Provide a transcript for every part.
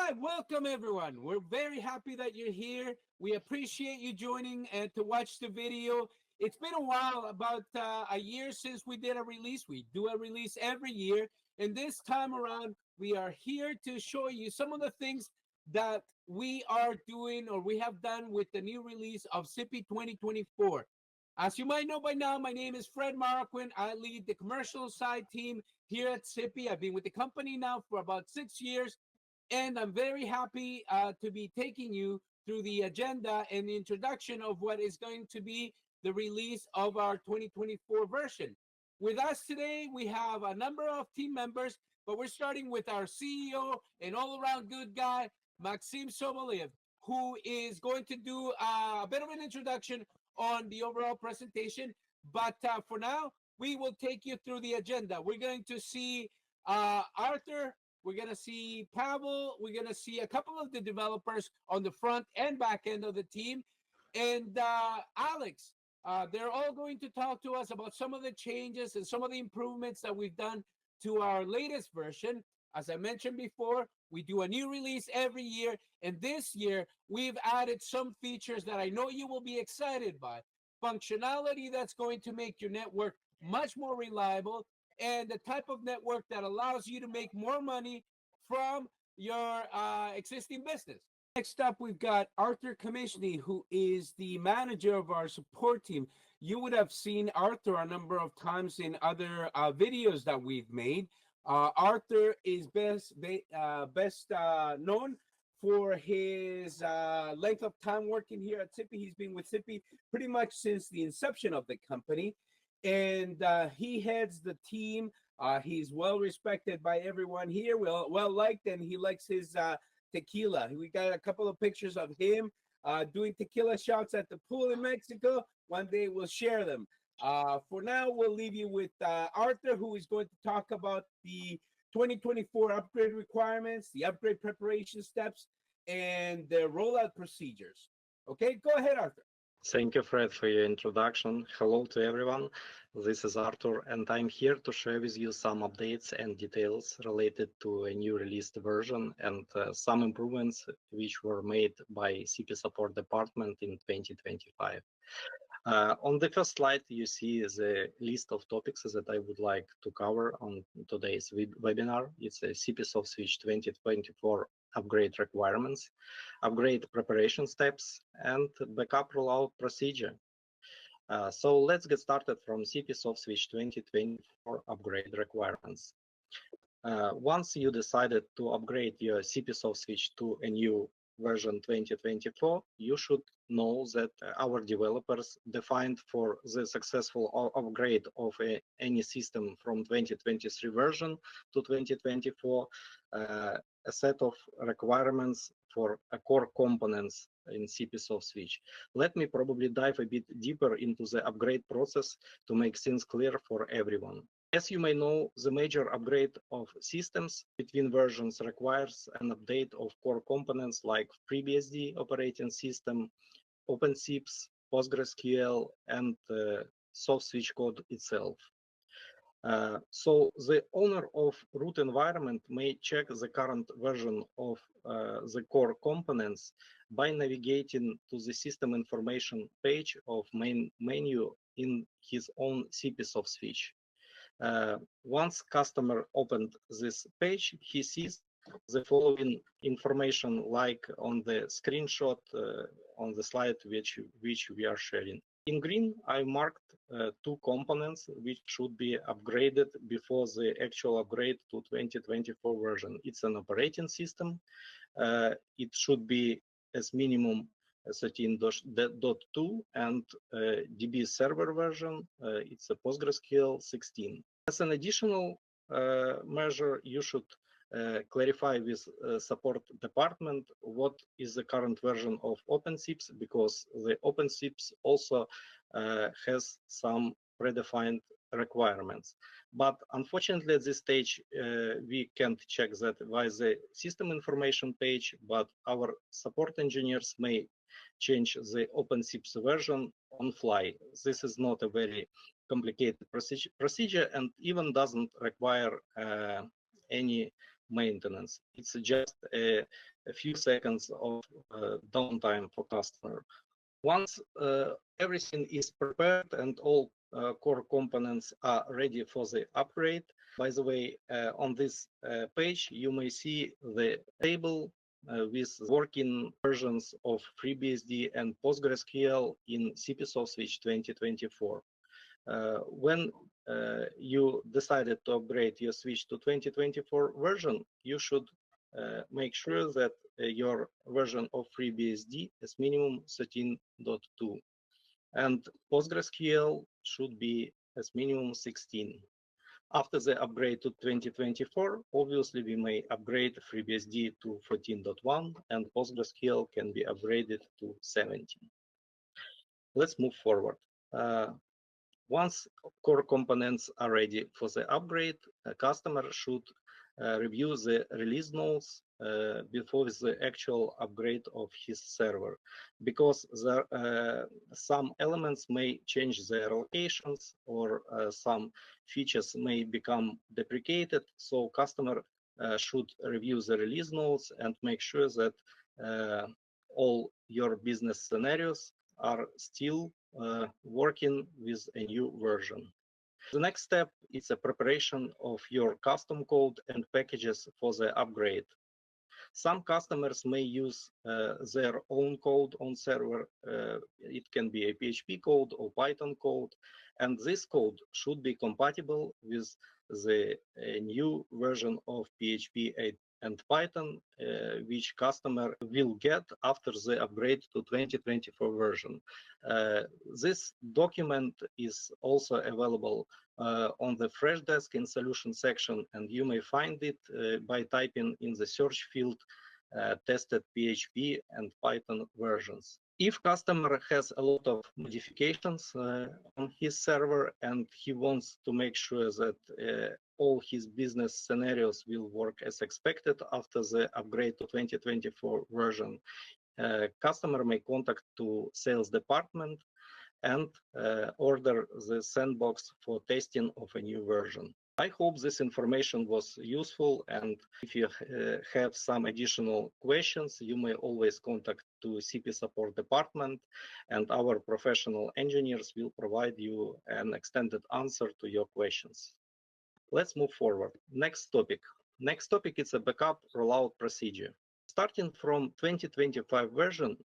right, welcome everyone. We're very happy that you're here. We appreciate you joining and to watch the video. It's been a while, about a year since we did a release. We do a release every year, and this time around, we are here to show you some of the things that we are doing or we have done with the new release of SIPI 2024. As you might know by now, my name is Fred Marroquin. I lead the commercial side team here at SIPI. I've been with the company now for about 6 years, and I'm very happy to be taking you through the agenda and the introduction of what is going to be the release of our 2024 version. With us today, we have a number of team members, but we're starting with our CEO and all-around good guy, Maxim Sobolev, who is going to do a bit of an introduction on the overall presentation. But for now, we will take you through the agenda. We're going to see Arthur. We're going to see Pavel. We're going to see a couple of the developers on the front and back end of the team. And Alex, they're all going to talk to us about some of the changes and some of the improvements that we've done to our latest version. As I mentioned before, we do a new release every year. And this year, we've added some features that I know you will be excited by. Functionality that's going to make your network much more reliable, and the type of network that allows you to make more money from your existing business. Next up, we've got Arthur Kamishny, who is the manager of our support team. You would have seen Arthur a number of times in other videos that we've made. Arthur is best known for his length of time working here at SIPI. He's been with SIPI pretty much since the inception of the company, and he heads the team. He's well respected by everyone here, well liked, and he likes his tequila. We got a couple of pictures of him doing tequila shots at the pool in Mexico. One day we'll share them. For now, we'll leave you with Arthur, who is going to talk about the 2024 upgrade requirements, the upgrade preparation steps, and the rollout procedures. Okay, go ahead, Arthur. Thank you, Fred, for your introduction. Hello to everyone. This is Arthur, and I'm here to share with you some updates and details related to a new released version and some improvements which were made by SIPI support department in 2025. On the first slide, you see the list of topics that I would like to cover on today's webinar. It's a SIPI Soft Switch 2024 upgrade requirements, upgrade preparation steps, and backup rollout procedure. So let's get started from SIPI Soft Switch 2024 upgrade requirements. Once you decided to upgrade your SIPI Soft Switch to a new version 2024, you should know that our developers defined for the successful upgrade of any system from 2023 version to 2024 a set of requirements for core components in SIPI Soft Switch. Let me probably dive a bit deeper into the upgrade process to make things clear for everyone. As you may know, the major upgrade of systems between versions requires an update of core components like FreeBSD operating system, OpenSIPs, PostgreSQL, and soft switch code itself. So the owner of root environment may check the current version of the core components by navigating to the system information page of main menu in his own SIPI Soft Switch. Once customer opened this page, he sees the following information like on the screenshot on the slide which we are sharing. In green, I marked two components which should be upgraded before the actual upgrade to 2024 version. It's an operating system. It should be as minimum 13.2 and DB server version. It's a PostgreSQL 16. As an additional measure, you should clarify with support department what is the current version of OpenSIPs, because the OpenSIPs also has some predefined requirements. But unfortunately, at this stage, we can't check that via the system information page, but our support engineers may change the OpenSIPs version on fly. This is not a very complicated procedure and even doesn't require any maintenance. It's just a few seconds of downtime for customer. Once everything is prepared and all core components are ready for the upgrade, by the way, on this page, you may see the table with working versions of FreeBSD and PostgreSQL in CPSO Switch 2024. When you decided to upgrade your switch to 2024 version, you should make sure that your version of FreeBSD is minimum 13.2 and PostgreSQL should be as minimum 16. After the upgrade to 2024, obviously we may upgrade FreeBSD to 14.1 and PostgreSQL can be upgraded to 17. Let's move forward. Once core components are ready for the upgrade, a customer should review the release notes before the actual upgrade of his server, because some elements may change their locations or some features may become deprecated. So customer should review the release notes and make sure that all your business scenarios are still working with a new version. The next step is a preparation of your custom code and packages for the upgrade. Some customers may use their own code on server. It can be a PHP code or Python code, and this code should be compatible with the new version of PHP 8 and Python, which customer will get after the upgrade to 2024 version. This document is also available on the Freshdesk in solution section, and you may find it by typing in the search field tested PHP and Python versions. If customer has a lot of modifications on his server and he wants to make sure that all his business scenarios will work as expected after the upgrade to 2024 version, customer may contact to sales department and order the sandbox for testing of a new version. I hope this information was useful, and if you have some additional questions, you may always contact to CP support department, and our professional engineers will provide you an extended answer to your questions. Let's move forward. Next topic. Next topic is a backup rollout procedure. Starting from 2025 version,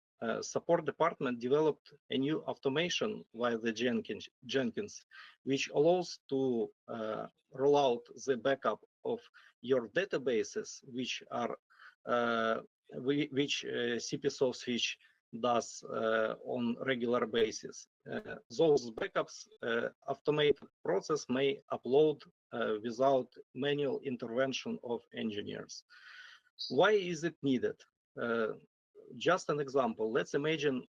support department developed a new automation via the Jenkins, which allows to roll out the backup of your databases, which are CPSO switch does on regular basis. Those backups automated process may upload without manual intervention of engineers. Why is it needed? Just an example. Let's imagine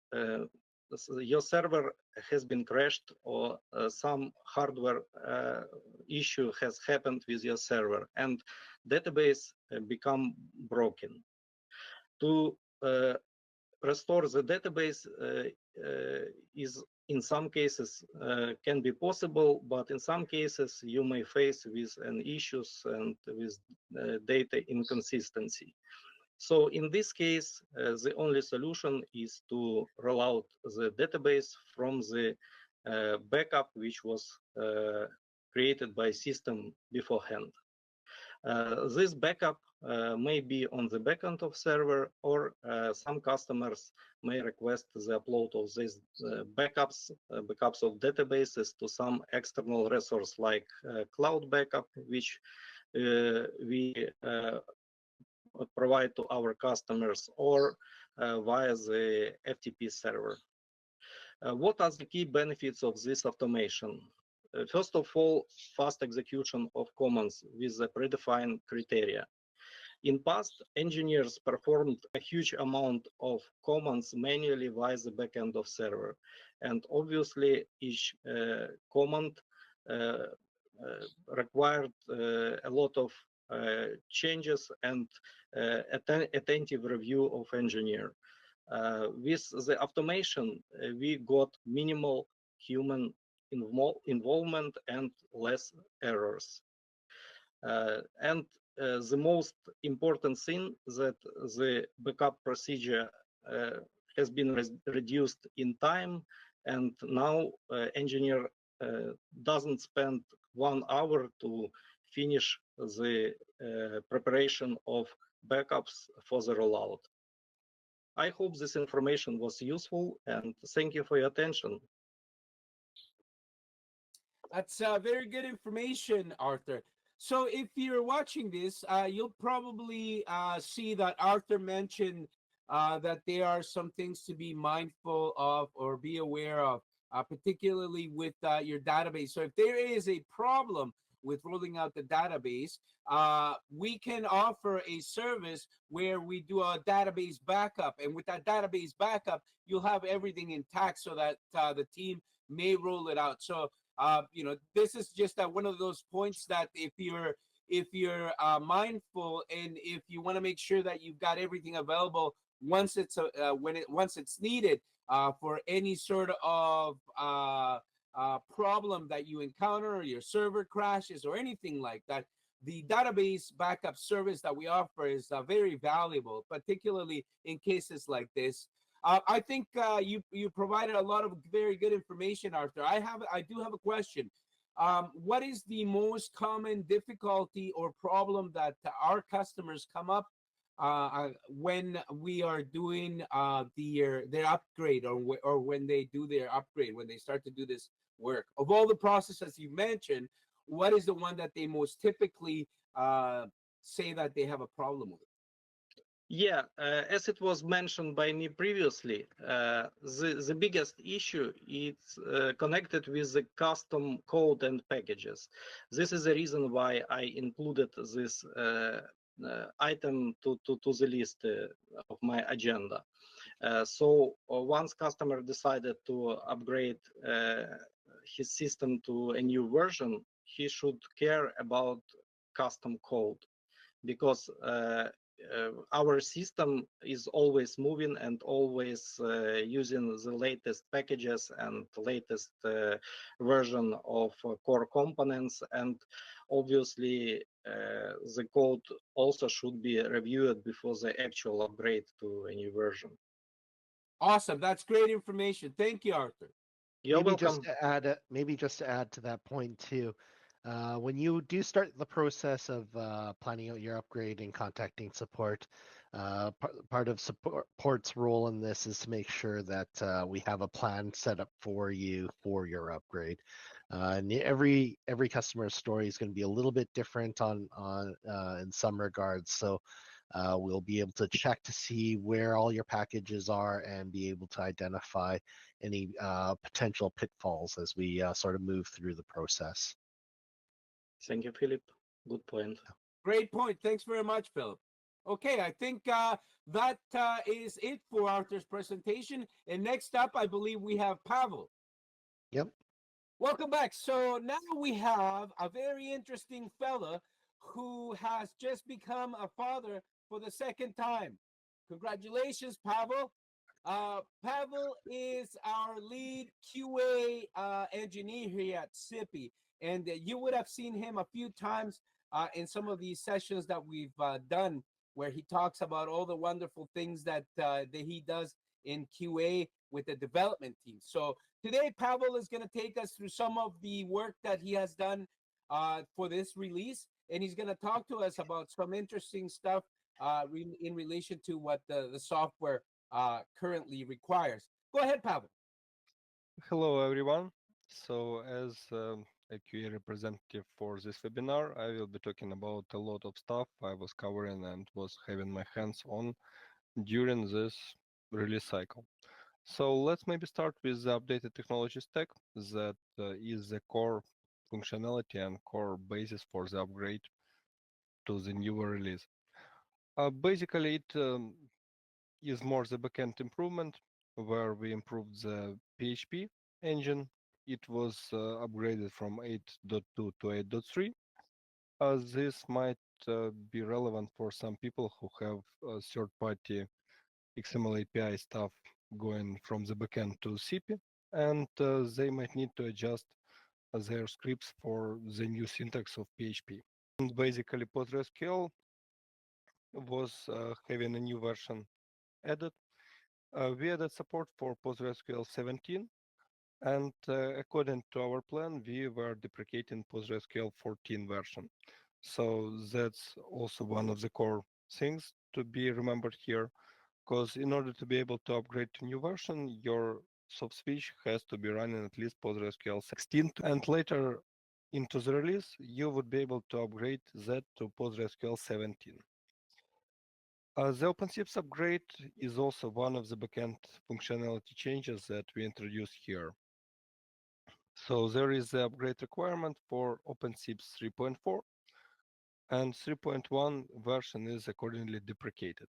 your server has been crashed or some hardware issue has happened with your server and database become broken. To restore the database is in some cases can be possible, but in some cases you may face with an issues and with data inconsistency. So in this case, the only solution is to roll out the database from the backup which was created by system beforehand. This backup may be on the backend of server, or some customers may request the upload of these backups of databases to some external resource like cloud backup, which we provide to our customers, or via the FTP server. What are the key benefits of this automation? First of all, fast execution of commands with the predefined criteria. In past, engineers performed a huge amount of commands manually via the backend of server, and obviously each command required a lot of changes and attentive review of engineer. With the automation, we got minimal human involvement and less errors. And the most important thing that the backup procedure has been reduced in time, and now engineer doesn't spend 1 hour to finish the preparation of backups for the rollout. I hope this information was useful, and thank you for your attention. That's very good information, Arthur. So, if you're watching this, you'll probably see that Arthur mentioned that there are some things to be mindful of or be aware of, particularly with your database. So, if there is a problem with rolling out the database, we can offer a service where we do a database backup. And with that database backup, you'll have everything intact so that the team may roll it out. So, this is just one of those points that if you're mindful and if you want to make sure that you've got everything available once it's needed for any sort of problem that you encounter or your server crashes or anything like that, the database backup service that we offer is very valuable, particularly in cases like this. I think you provided a lot of very good information, Arthur. I do have a question. What is the most common difficulty or problem that our customers come up when we are doing their upgrade, or when they do their upgrade, when they start to do this work? Of all the processes you mentioned, what is the one that they most typically say that they have a problem with? Yeah, as it was mentioned by me previously, the biggest issue is connected with the custom code and packages. This is the reason why I included this item to the list of my agenda. So once customer decided to upgrade his system to a new version, he should care about custom code, because our system is always moving and always using the latest packages and latest version of core components, and obviously the code also should be reviewed before the actual upgrade to a new version. Awesome. That's great information. Thank you, Arthur. You're welcome. Maybe just to add to that point too, when you do start the process of planning out your upgrade and contacting support, part of support's role in this is to make sure that we have a plan set up for you for your upgrade. And every customer's story is going to be a little bit different on in some regards. So we'll be able to check to see where all your packages are and be able to identify any potential pitfalls as we sort of move through the process. Thank you, Philip. Good point. Great point. Thanks very much, Philip. Okay, I think that is it for Arthur's presentation. And next up, I believe we have Pavel. Yep. Welcome back. So now we have a very interesting fella who has just become a father for the second time. Congratulations, Pavel. Pavel is our lead QA engineer here at SIPI, and you would have seen him a few times in some of these sessions that we've done, where he talks about all the wonderful things that he does in QA with the development team. So today, Pavel is going to take us through some of the work that he has done for this release, and he's going to talk to us about some interesting stuff in relation to what the software currently requires. Go ahead, Pavel. Hello, everyone. So, as a QA representative for this webinar, I will be talking about a lot of stuff I was covering and was having my hands on during this release cycle. So, let's maybe start with the updated technology stack that is the core functionality and core basis for the upgrade to the newer release. Basically, it is more the backend improvement, where we improved the PHP engine. It was upgraded from 8.2 to 8.3. This might be relevant for some people who have third-party XML API stuff going from the backend to CP, and they might need to adjust their scripts for the new syntax of PHP. And basically, PostgreSQL was having a new version added. We added support for PostgreSQL 17, and according to our plan, we were deprecating PostgreSQL 14 version. So that's also one of the core things to be remembered here, because in order to be able to upgrade to new version, your soft switch has to be running at least PostgreSQL 16, and later into the release, you would be able to upgrade that to PostgreSQL 17. The OpenShips upgrade is also one of the backend functionality changes that we introduced here. So there is the upgrade requirement for OpenShips 3.4, and 3.1 version is accordingly deprecated.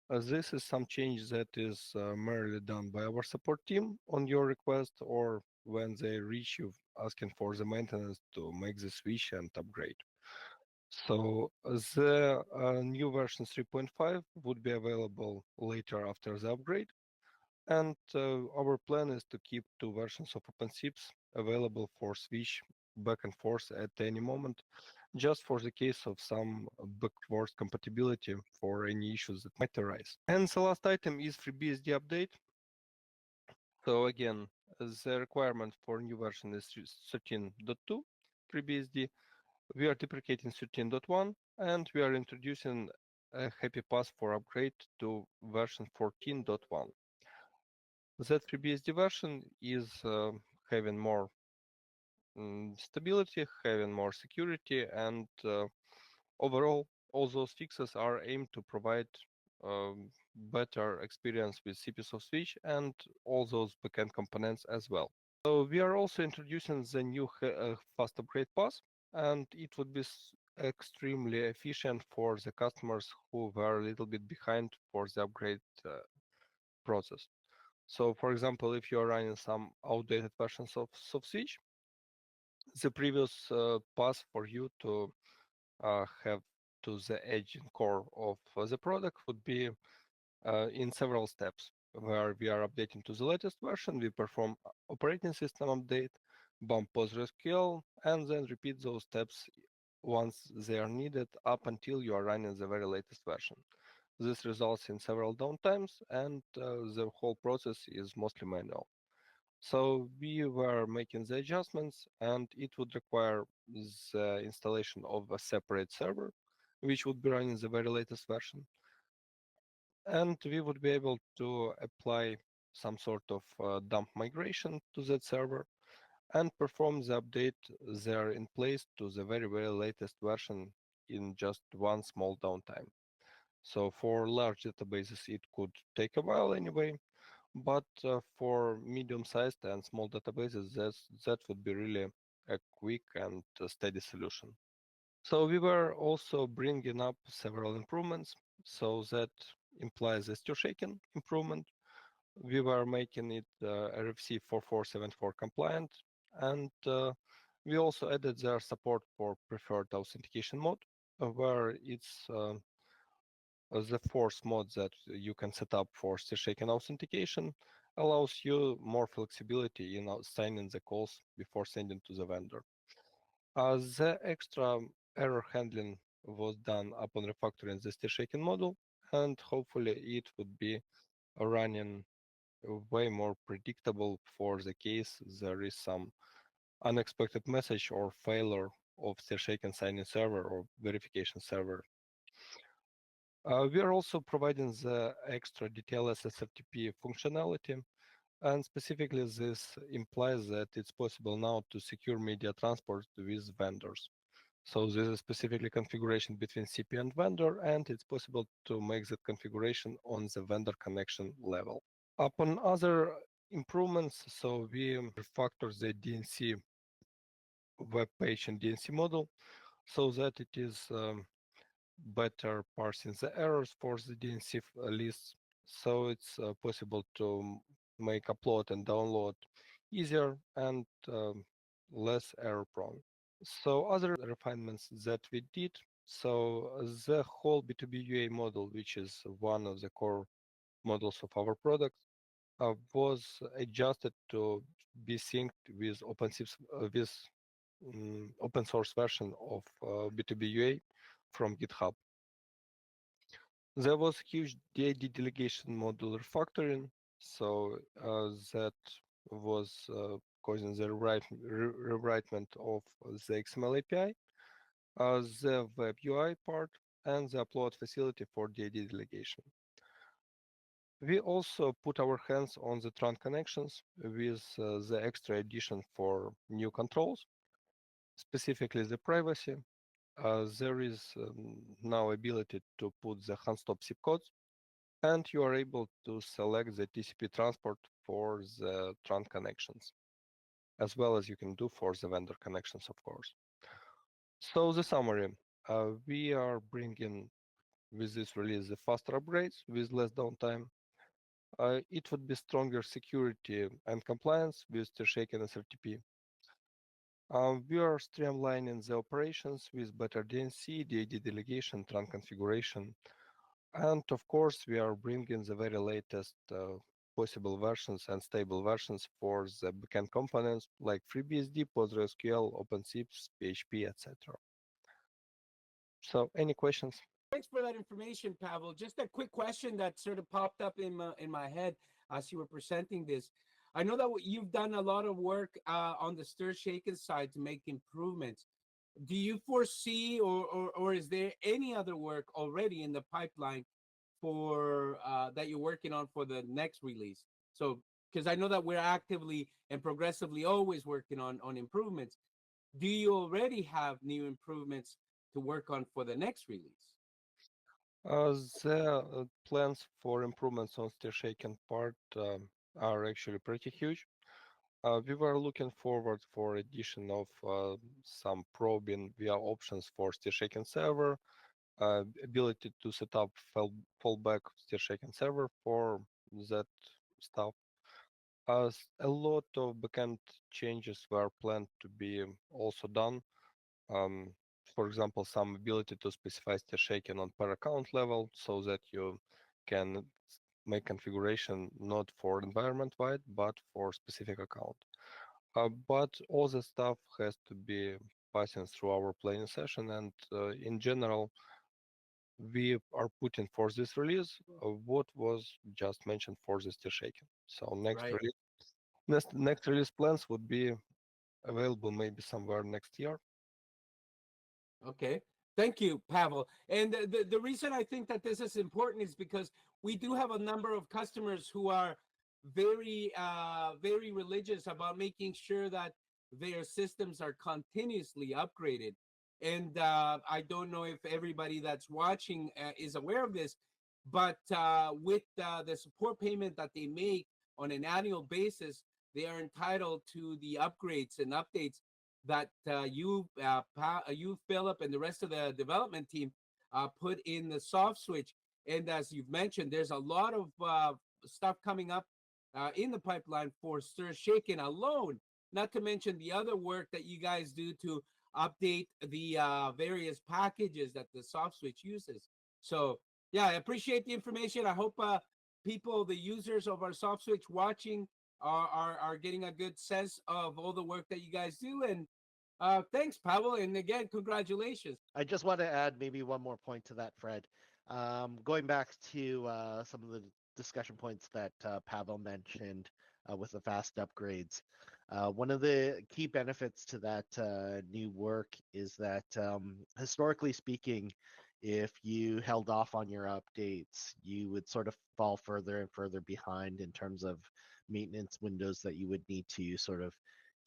This is some change that is merely done by our support team on your request, or when they reach you asking for the maintenance to make the switch and upgrade. So the new version 3.5 would be available later after the upgrade. And our plan is to keep two versions of OpenShips available for switch back and forth at any moment, just for the case of some backwards compatibility for any issues that might arise. And the last item is FreeBSD update. So again, the requirement for new version is 13.2 FreeBSD. We are deprecating 13.1, and we are introducing a happy path for upgrade to version 14.1. That FreeBSD version is having more stability, having more security, and overall, all those fixes are aimed to provide better experience with CPU switch and all those backend components as well. So we are also introducing the new fast upgrade path, and it would be extremely efficient for the customers who were a little bit behind for the upgrade process. So, for example, if you are running some outdated versions of switch, the previous path for you to have to the edge and core of the product would be in several steps, where we are updating to the latest version, we perform operating system update, bump PostgreSQL, and then repeat those steps once they are needed up until you are running the very latest version. This results in several downtimes, and the whole process is mostly manual. So we were making the adjustments, and it would require the installation of a separate server, which would be running the very latest version. And we would be able to apply some sort of dump migration to that server and perform the update there in place to the very, very latest version in just one small downtime. So for large databases, it could take a while anyway, but for medium-sized and small databases, that would be really a quick and steady solution. So we were also bringing up several improvements. So that implies a stir shaken improvement. We were making it RFC 4474 compliant, and we also added their support for preferred authentication mode, where it's the force mode that you can set up for stir shaken authentication allows you more flexibility in signing the calls before sending to the vendor. The extra error handling was done upon refactoring the stir shaken model, and hopefully it would be running way more predictable for the case there is some unexpected message or failure of stir shaken signing server or verification server. We are also providing the extra detailless SFTP functionality, and specifically this implies that it's possible now to secure media transport with vendors. So this is specifically configuration between CP and vendor, and it's possible to make that configuration on the vendor connection level. Upon other improvements, so we refactor the DNC web page and DNC model so that it is better parsing the errors for the DNC lists. So it's possible to make upload and download easier and less error prone. So other refinements that we did, so the whole B2B UA model, which is one of the core models of our product, was adjusted to be synced with OpenShips with open source version of B2B UA from GitHub. There was huge DID delegation module refactoring, so that was causing the rewritement of the XML API, the web UI part, and the upload facility for DID delegation. We also put our hands on the trunk connections with the extra addition for new controls, specifically the privacy. There is now ability to put the handstop zip codes, and you are able to select the TCP transport for the trunk connections, as well as you can do for the vendor connections, of course. So the summary, we are bringing with this release the faster upgrades with less downtime. It would be stronger security and compliance with T-Shaken SRTP. We are streamlining the operations with better DNC, DID delegation, trunk configuration, and of course, we are bringing the very latest possible versions and stable versions for the backend components like FreeBSD, PostgreSQL, OpenShift, PHP, etc. So, any questions? Thanks for that information, Pavel. Just a quick question that sort of popped up in my head as you were presenting this. I know that you've done a lot of work on the stir shaken side to make improvements. Do you foresee, or is there any other work already in the pipeline for that you're working on for the next release? So, because I know that we're actively and progressively always working on improvements. Do you already have new improvements to work on for the next release? The plans for improvements on the shaken part are actually pretty huge. We were looking forward for addition of some probing via options for steer shaken server, ability to set up fallback steer shaken server for that stuff. As a lot of backend changes were planned to be also done. Um, for example, some ability to specify steer shaken on per account level so that you can make configuration not for environment wide, but for specific account. But all the stuff has to be passing through our planning session, and in general, we are putting for this release what was just mentioned for the steer shaking. So Right. next release plans would be available maybe somewhere next year. Okay. Thank you, Pavel. And the reason I think that this is important is because we do have a number of customers who are very religious about making sure that their systems are continuously upgraded. And I don't know if everybody that's watching is aware of this, but with the support payment that they make on an annual basis, they are entitled to the upgrades and updates that you, Philip, and the rest of the development team put in the soft switch. And as you've mentioned, there's a lot of stuff coming up in the pipeline for Stir Shaken alone. Not to mention the other work that you guys do to update the various packages that the soft switch uses. So yeah, I appreciate the information. I hope people, the users of our soft switch watching, are getting a good sense of all the work that you guys do. And thanks, Pavel. And again, congratulations. I just want to add maybe one more point to that, Fred. Going back to some of the discussion points that Pavel mentioned with the fast upgrades. One of the key benefits to that new work is that historically speaking, if you held off on your updates, you would sort of fall further and further behind in terms of maintenance windows that you would need to sort of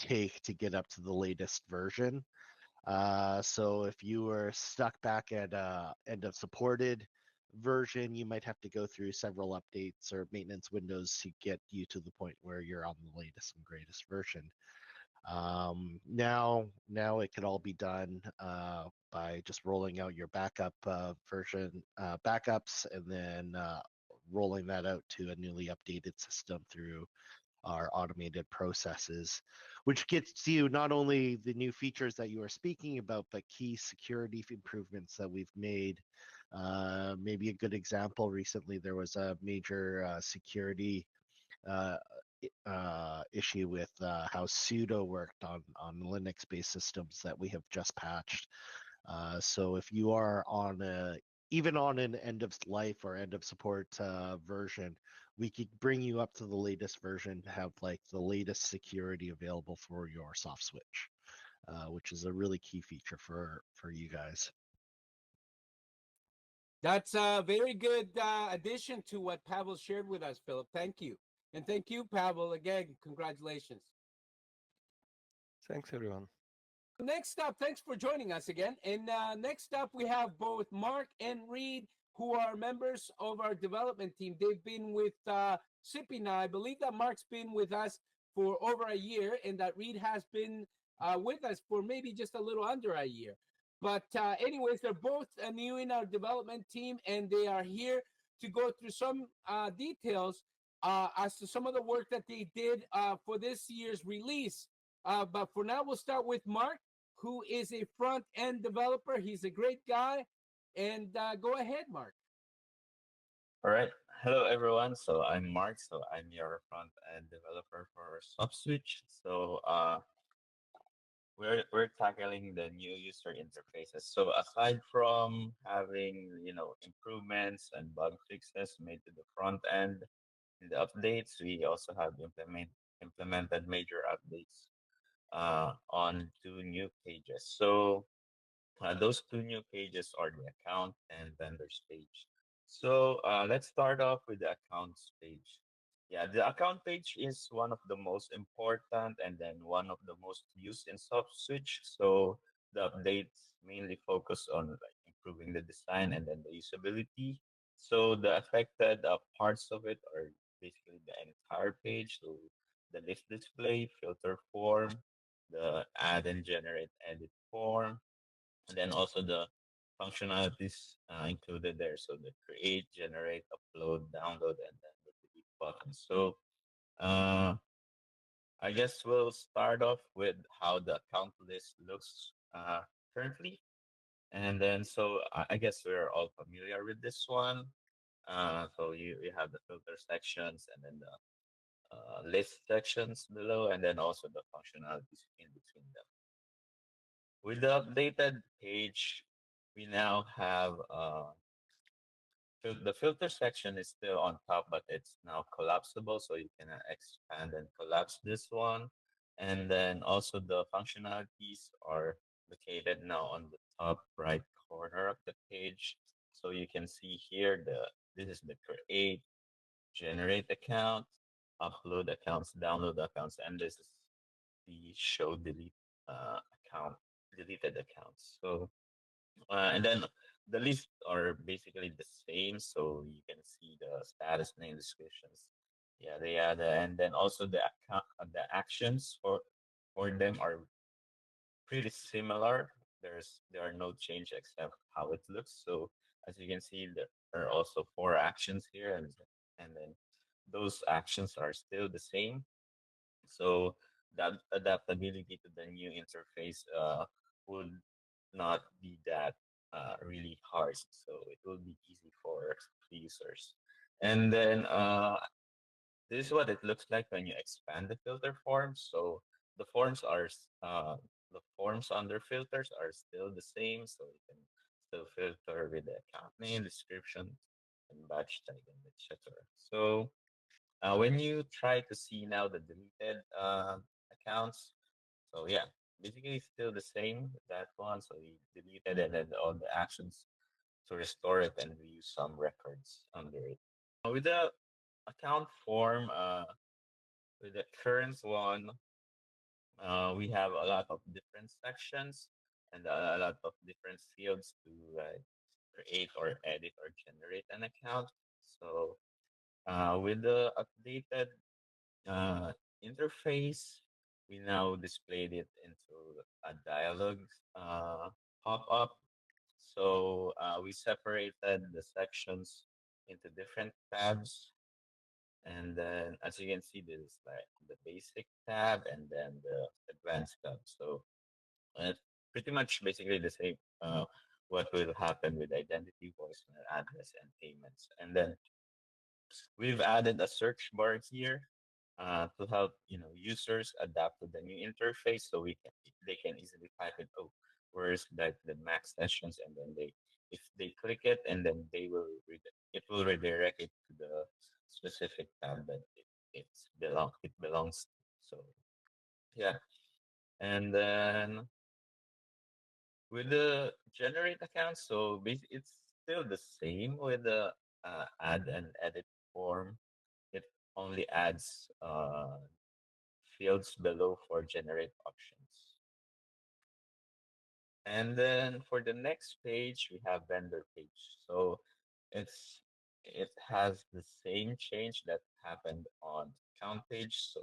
take to get up to the latest version. So if you were stuck back at end of supported version, you might have to go through several updates or maintenance windows to get you to the point where you're on the latest and greatest version. Now it can all be done by just rolling out your backup version backups and then rolling that out to a newly updated system through our automated processes, which gets you not only the new features that you are speaking about, but key security improvements that we've made. Maybe a good example recently, there was a major security issue with how sudo worked on Linux-based systems that we have just patched. So if you are on even on an end of life or end of support version, we could bring you up to the latest version to have like the latest security available for your soft switch, which is a really key feature for you guys. That's a very good addition to what Pavel shared with us, Philip. Thank you. And thank you, Pavel. Again, congratulations. Thanks, everyone. Next up, thanks for joining us again. And next up, we have both Mark and Reed, who are members of our development team. They've been with Sippy now. I believe that Mark's been with us for over a year, and that Reed has been with us for maybe just a little under a year. But anyways, they're both new in our development team, and they are here to go through some details as to some of the work that they did for this year's release. But for now, we'll start with Mark, who is a front end developer. He's a great guy. And go ahead, Mark. All right. Hello, everyone. So I'm Mark. So I'm your front end developer for SoftSwitch. So we're tackling the new user interfaces. So aside from having improvements and bug fixes made to the front end in the updates, we also have implemented major updates on two new pages. So those two new pages are the account and vendors page. So let's start off with the accounts page. Yeah, the account page is one of the most important and then one of the most used in SoftSwitch. So the updates mainly focus on like improving the design and then the usability. So the affected parts of it are basically the entire page. So the list display, filter form, the add and generate edit form, and then also the functionalities included there. So the create, generate, upload, download, and then the delete button. So uh, I guess we'll start off with how the account list looks currently. And then, so I guess we're all familiar with this one. So you have the filter sections and then the list sections below, and then also the functionalities in between them. With the updated page, we now have the filter section is still on top, but it's now collapsible, so you can expand and collapse this one. And then also the functionalities are located now on the top right corner of the page. So you can see here this is the create, generate account, upload accounts, download accounts, and this is the show delete account, deleted accounts. So and then the lists are basically the same, so you can see the status, name, descriptions, yada yada, and then also the actions for them are pretty similar. There are no change except how it looks. So as you can see, there are also four actions here, and then those actions are still the same. So that adaptability to the new interface would not be that really hard. So it will be easy for users. And then this is what it looks like when you expand the filter forms. So the forms are the forms under filters are still the same. So you can still filter with the account name, description, and batch tag, and etc. So when you try to see now the deleted accounts, so yeah, basically still the same with that one. So we deleted and then all the actions to restore it, and we use some records under it. With the account form, with the current one, we have a lot of different sections and a lot of different fields to create or edit or generate an account. So with the updated uh, interface, we now displayed it into a dialog pop-up. So we separated the sections into different tabs. And then as you can see, this is like the basic tab and then the advanced tab. So it's pretty much basically the same what will happen with identity, voicemail, address, and payments. And then we've added a search bar here to help users adapt to the new interface, so they can easily type it. Oh, where's like the max sessions, and then if they click it, and then it will redirect it to the specific tab that it belongs to. So yeah, and then with the generate account, so basically it's still the same with the add and edit form. It only adds fields below for generate options. And then for the next page, we have vendor page. So it's it has the same change that happened on account page. So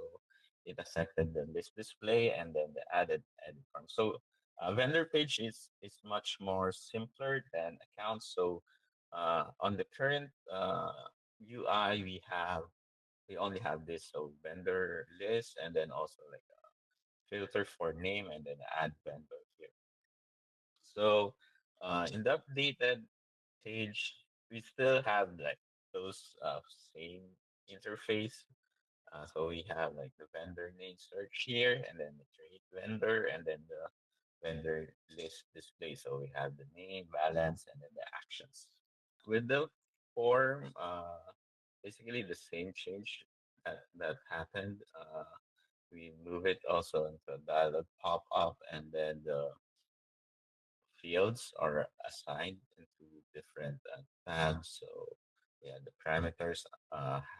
it affected the list display and then the added edit form. So vendor page is much more simpler than accounts. So on the current UI, we only have this, so vendor list, and then also like a filter for name, and then add vendor here. So in the updated page, we still have like those same interface. So we have like the vendor name search here, and then the create vendor, and then the vendor list display. So we have the name, balance, and then the actions. With the form, basically the same change that happened. We move it also into a dialog pop up, and then the fields are assigned into different tabs. So yeah, the parameters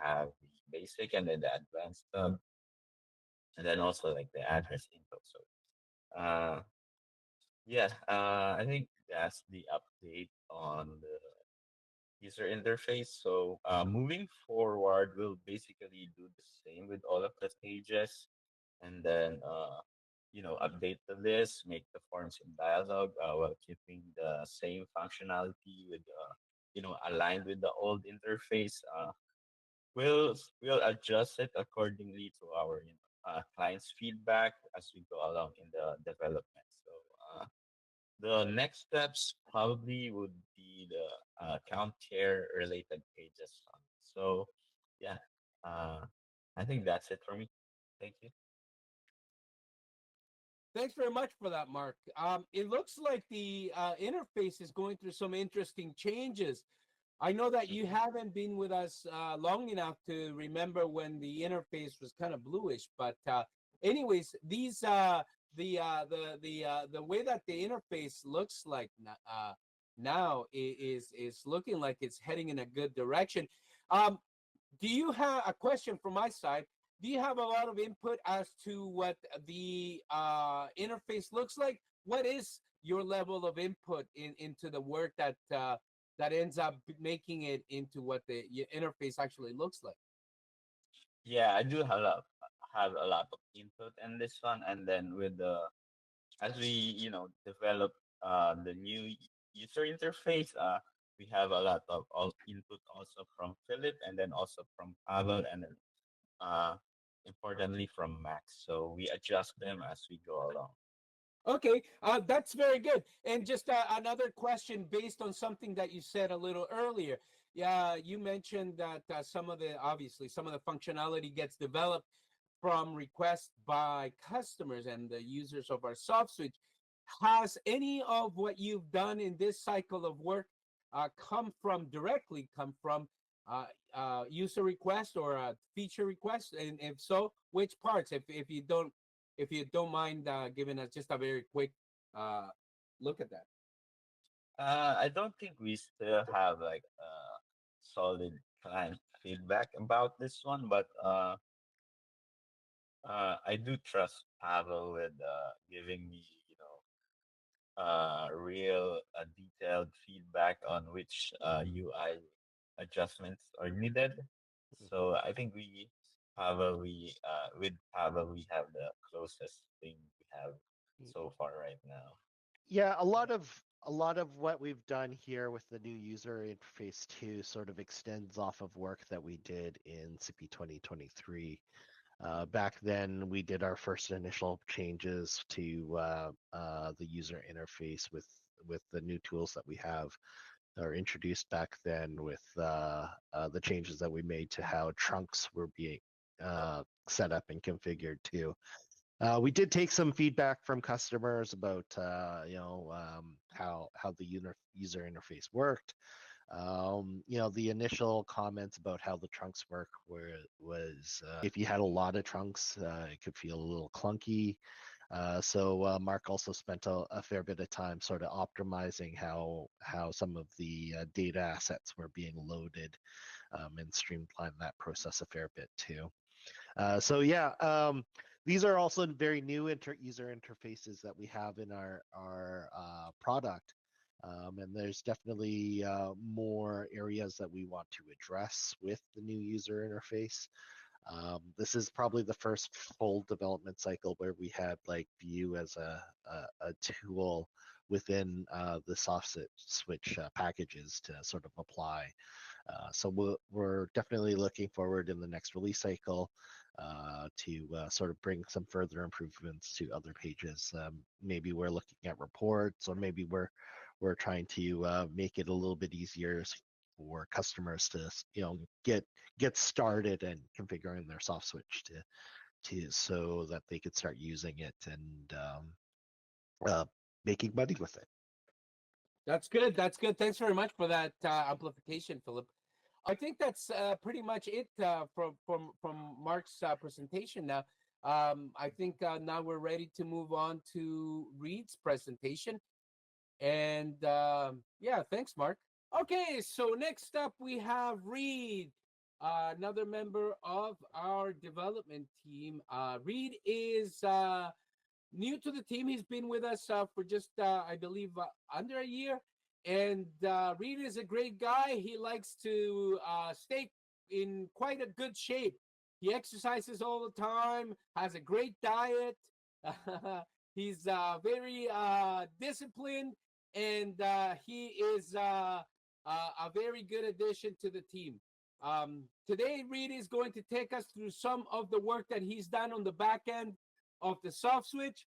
have the basic and then the advanced tab, and then also like the address info. So uh, yeah, I think that's the update on the user interface. So moving forward, we'll basically do the same with all of the pages, and then update the list, make the forms in dialog while keeping the same functionality with aligned with the old interface. We'll adjust it accordingly to our clients' feedback as we go along in the development. So the next steps probably would be the account care related pages. So yeah, uh, I think that's it for me. Thank you. Thanks very much for that, Mark. It looks like the interface is going through some interesting changes. I know that you Mhm. haven't been with us long enough to remember when the interface was kind of bluish, but anyways, these the way that the interface looks like now is looking like it's heading in a good direction. Um, do you have a question from my side? Do you have a lot of input as to what the interface looks like? What is your level of input into the work that ends up making it into what the interface actually looks like? Yeah, I do have a lot of input in this one, and then with the as we develop the new user interface, we have a lot of input also from Philip, and then also from Pavel, and then uh, importantly from Max. So we adjust them as we go along. Okay, that's very good. And just another question based on something that you said a little earlier. Yeah, you mentioned that obviously some of the functionality gets developed from requests by customers and the users of our soft switch. Has any of what you've done in this cycle of work come from user request or a feature request? And if so, which parts? If you don't mind giving us just a very quick uh, look at that. I don't think we still have like solid client feedback about this one, but I do trust Pavel with giving me, real detailed feedback on which UI adjustments are needed. Mhm. So I think with Pavel we have the closest thing we have so far right now. Yeah, a lot of what we've done here with the new user interface too sort of extends off of work that we did in CP 2023. Back then, we did our first initial changes to the user interface with the new tools that we have are introduced back then with the changes that we made to how trunks were being set up and configured too. We did take some feedback from customers about how the user interface worked. The initial comments about how the trunks work was if you had a lot of trunks, it could feel a little clunky. So Mark also spent a fair bit of time sort of optimizing how some of the data assets were being loaded, and streamlined that process a fair bit too. These are also very new user interfaces that we have in our product. And there's definitely more areas that we want to address with the new user interface. This is probably the first full development cycle where we had like Vue as a tool within the soft switch packages to sort of apply. So we're definitely looking forward in the next release cycle to sort of bring some further improvements to other pages. Maybe we're looking at reports, or maybe we're trying to make it a little bit easier for customers to get started and configuring their soft switch to so that they could start using it and making money with it. That's good. That's good. Thanks very much for that amplification, Philip. I think that's pretty much it from Mark's presentation. Now, I think now we're ready to move on to Reed's presentation. And yeah, thanks, Mark. Okay, so next up we have Reed, another member of our development team. Reed is new to the team. He's been with us for just, I believe, under a year. And Reed is a great guy. He likes to stay in quite a good shape. He exercises all the time, has a great diet. He's very disciplined, and he is a very good addition to the team. Today, Reed is going to take us through some of the work that he's done on the back end of the soft switch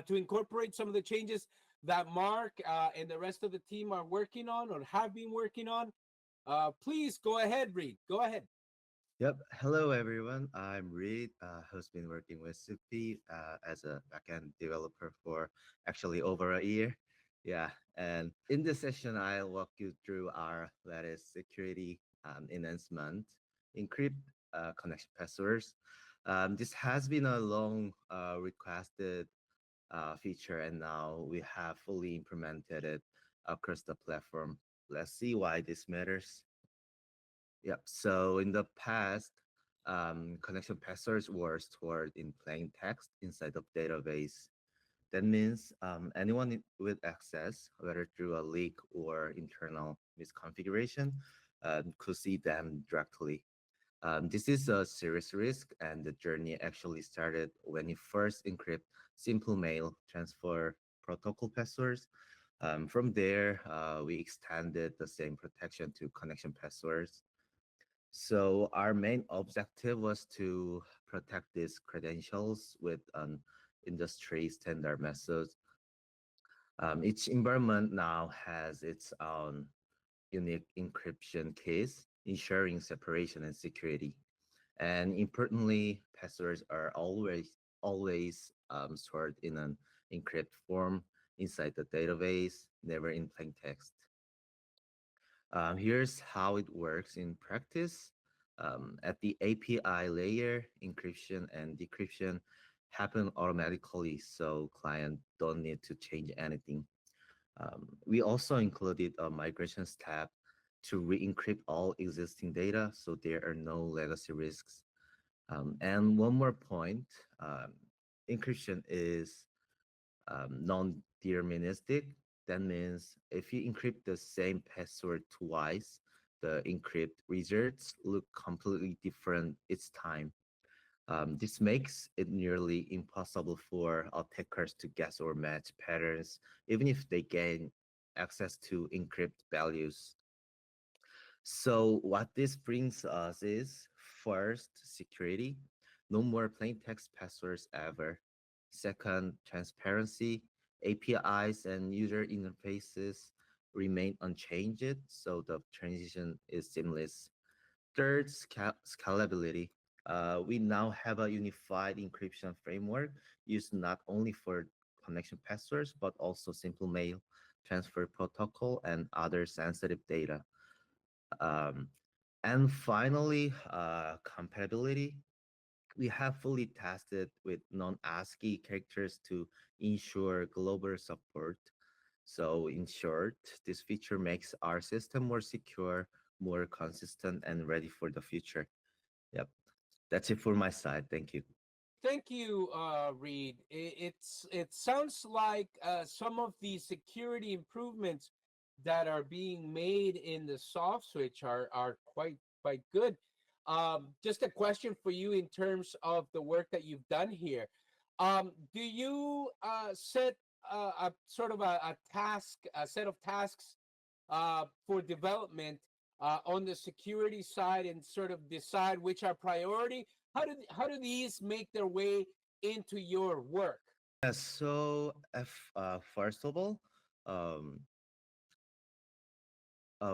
to incorporate some of the changes that Mark and the rest of the team are working on or have been working on. Please go ahead, Reed. Go ahead. Yep. Hello, everyone. I'm Reed, who's been working with Supi as a backend developer for actually over a year. Yeah. And in this session, I'll walk you through our latest security enhancement, encrypt connection passwords. This has been a long requested feature, and now we have fully implemented it across the platform. Let's see why this matters. Yep. So in the past, connection passwords were stored in plain text inside of database. That means anyone with access, whether through a leak or internal misconfiguration, could see them directly. This is a serious risk, and the journey actually started when you first encrypt simple mail transfer protocol passwords. From there, we extended the same protection to connection passwords. So our main objective was to protect these credentials with an industry standard methods. Each environment now has its own unique encryption keys, ensuring separation and security. And importantly, passwords are always stored in an encrypted form inside the database, never in plain text. Here's how it works in practice. At the API layer, encryption and decryption happen automatically, so client don't need to change anything. We also included a migration step to re-encrypt all existing data, so there are no legacy risks. And one more point, encryption is non-deterministic. That means if you encrypt the same password twice, the encrypt results look completely different each time. This makes it nearly impossible for attackers to guess or match patterns, even if they gain access to encrypt values. So what this brings us is first, security. No more plain text passwords ever. Second, transparency. APIs and user interfaces remain unchanged, so the transition is seamless. Third, scalability. We now have a unified encryption framework used not only for connection passwords, but also simple mail, transfer protocol, and other sensitive data. Um, and finally, compatibility. We have fully tested with non-ASCII characters to ensure global support. So in short, this feature makes our system more secure, more consistent, and ready for the future. Yep. That's it for my side. Thank you. Thank you, Reed. It sounds like some of the security improvements that are being made in the soft switch are quite good. Just a question for you in terms of the work that you've done here. Do you set a sort of a task, a set of tasks for development on the security side, and sort of decide which are priority? How do these make their way into your work? So, first of all, um,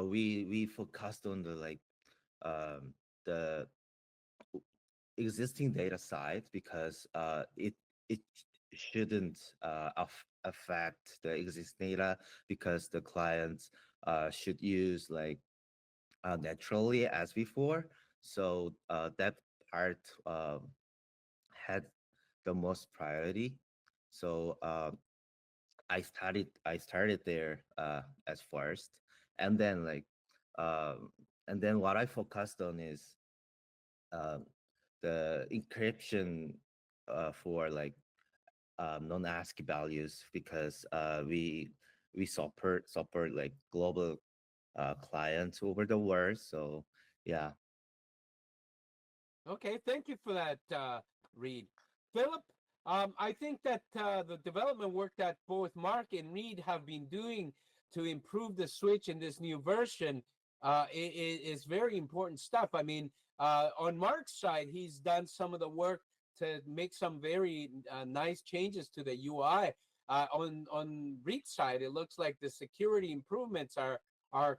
we focused on the existing data side because it shouldn't affect the existing data because the clients should use naturally as before. So that part had the most priority. So I started there as first, and then what I focused on is um, the encryption for non-ASCII values because we support like global clients over the world. So yeah. Okay, thank you for that, Reed. Philip, I think that the development work that both Mark and Reed have been doing to improve the Switch in this new version is very important stuff. I mean, on Mark's side, he's done some of the work to make some very nice changes to the UI. On Reed's side, it looks like the security improvements are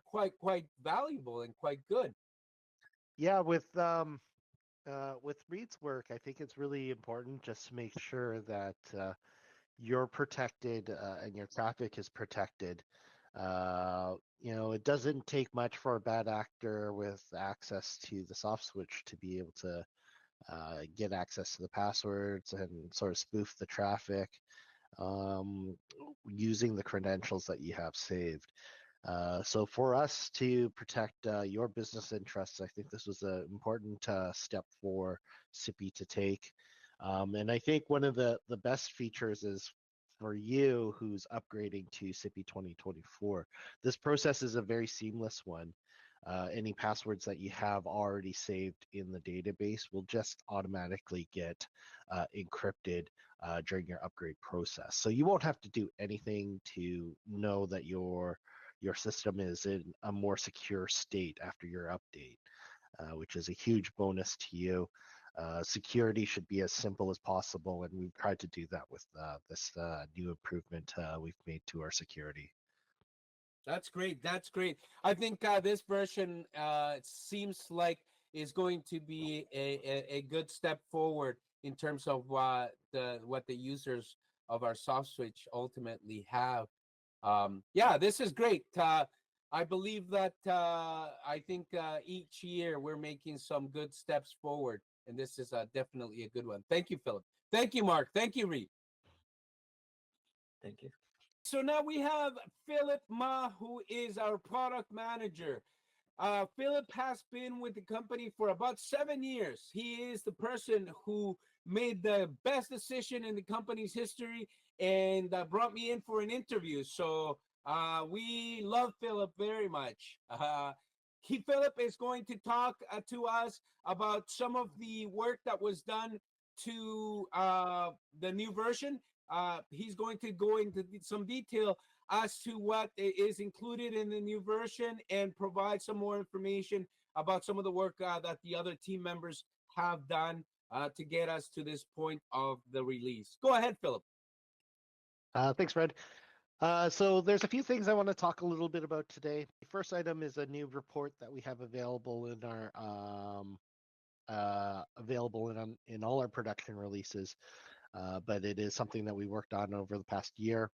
quite valuable and quite good. Yeah, with Reed's work, I think it's really important just to make sure that you're protected and your traffic is protected. It doesn't take much for a bad actor with access to the soft switch to be able to get access to the passwords and sort of spoof the traffic um, using the credentials that you have saved. So for us to protect your business interests, I think this was an important step for SIPI to take. And I think one of the best features is for you who's upgrading to SIPI 2024. This process is a very seamless one. Any passwords that you have already saved in the database will just automatically get encrypted during your upgrade process. So you won't have to do anything to know that your system is in a more secure state after your update, which is a huge bonus to you. Security should be as simple as possible, and we've tried to do that with this new improvement we've made to our security. That's great. That's great. I think this version seems like is going to be a good step forward in terms of what the users of our soft switch ultimately have. Yeah, this is great. I believe that I think each year we're making some good steps forward, and this is definitely a good one. Thank you, Philip. Thank you, Mark. Thank you, Reed. Thank you. So now we have Phillip Ma, who is our product manager. Philip has been with the company for about 7 years. He is the person who made the best decision in the company's history and brought me in for an interview. So we love Philip very much. Philip is going to talk to us about some of the work that was done to the new version. He's going to go into some detail as to what is included in the new version and provide some more information about some of the work that the other team members have done to get us to this point of the release. Go ahead, Philip. Thanks, Fred. So there's a few things I want to talk a little bit about today. The first item is a new report that we have available in our available in all our production releases, but it is something that we worked on over the past year.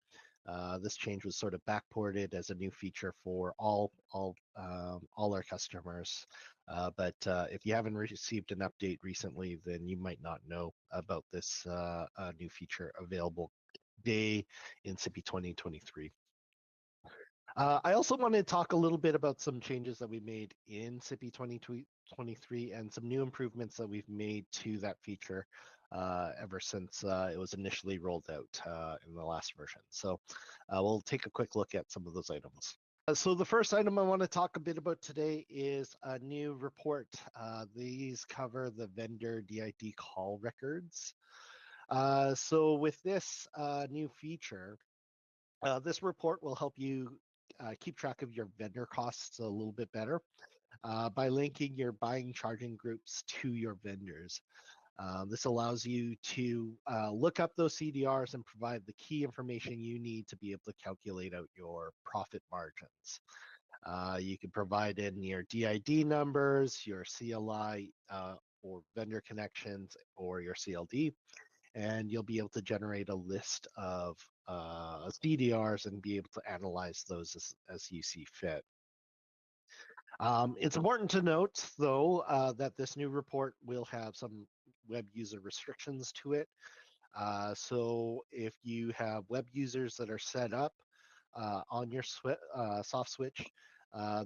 This change was sort of backported as a new feature for all our customers. But if you haven't received an update recently, then you might not know about this new feature available today in SIPI 2023. I also want to talk a little bit about some changes that we made in SIPI 2023 and some new improvements that we've made to that feature ever since it was initially rolled out in the last version. So we'll take a quick look at some of those items. So the first item I want to talk a bit about today is a new report. These cover the vendor DID call records. So with this new feature, this report will help you keep track of your vendor costs a little bit better by linking your buying charging groups to your vendors. This allows you to look up those CDRs and provide the key information you need to be able to calculate out your profit margins. You can provide in your DID numbers, your CLI or vendor connections, or your CLD, and you'll be able to generate a list of CDRs and be able to analyze those as you see fit. It's important to note, though, that this new report will have some web user restrictions to it. So if you have web users that are set up on your soft switch,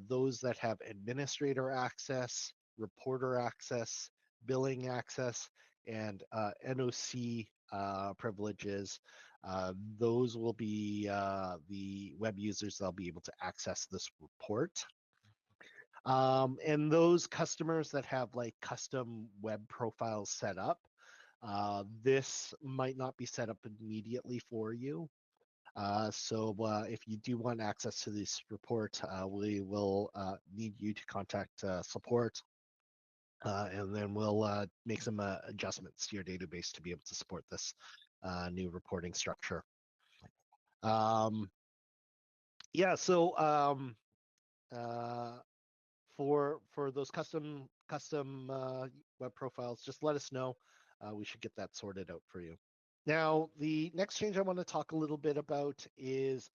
those that have administrator access, reporter access, billing access, and NOC privileges, those will be the web users that'll be able to access this report. And those customers that have like custom web profiles set up, this might not be set up immediately for you. So if you do want access to this report, we will need you to contact support, and then we'll make some adjustments to your database to be able to support this new reporting structure. Yeah, so for those custom web profiles, just let us know. We should get that sorted out for you. Now, the next change I want to talk a little bit about is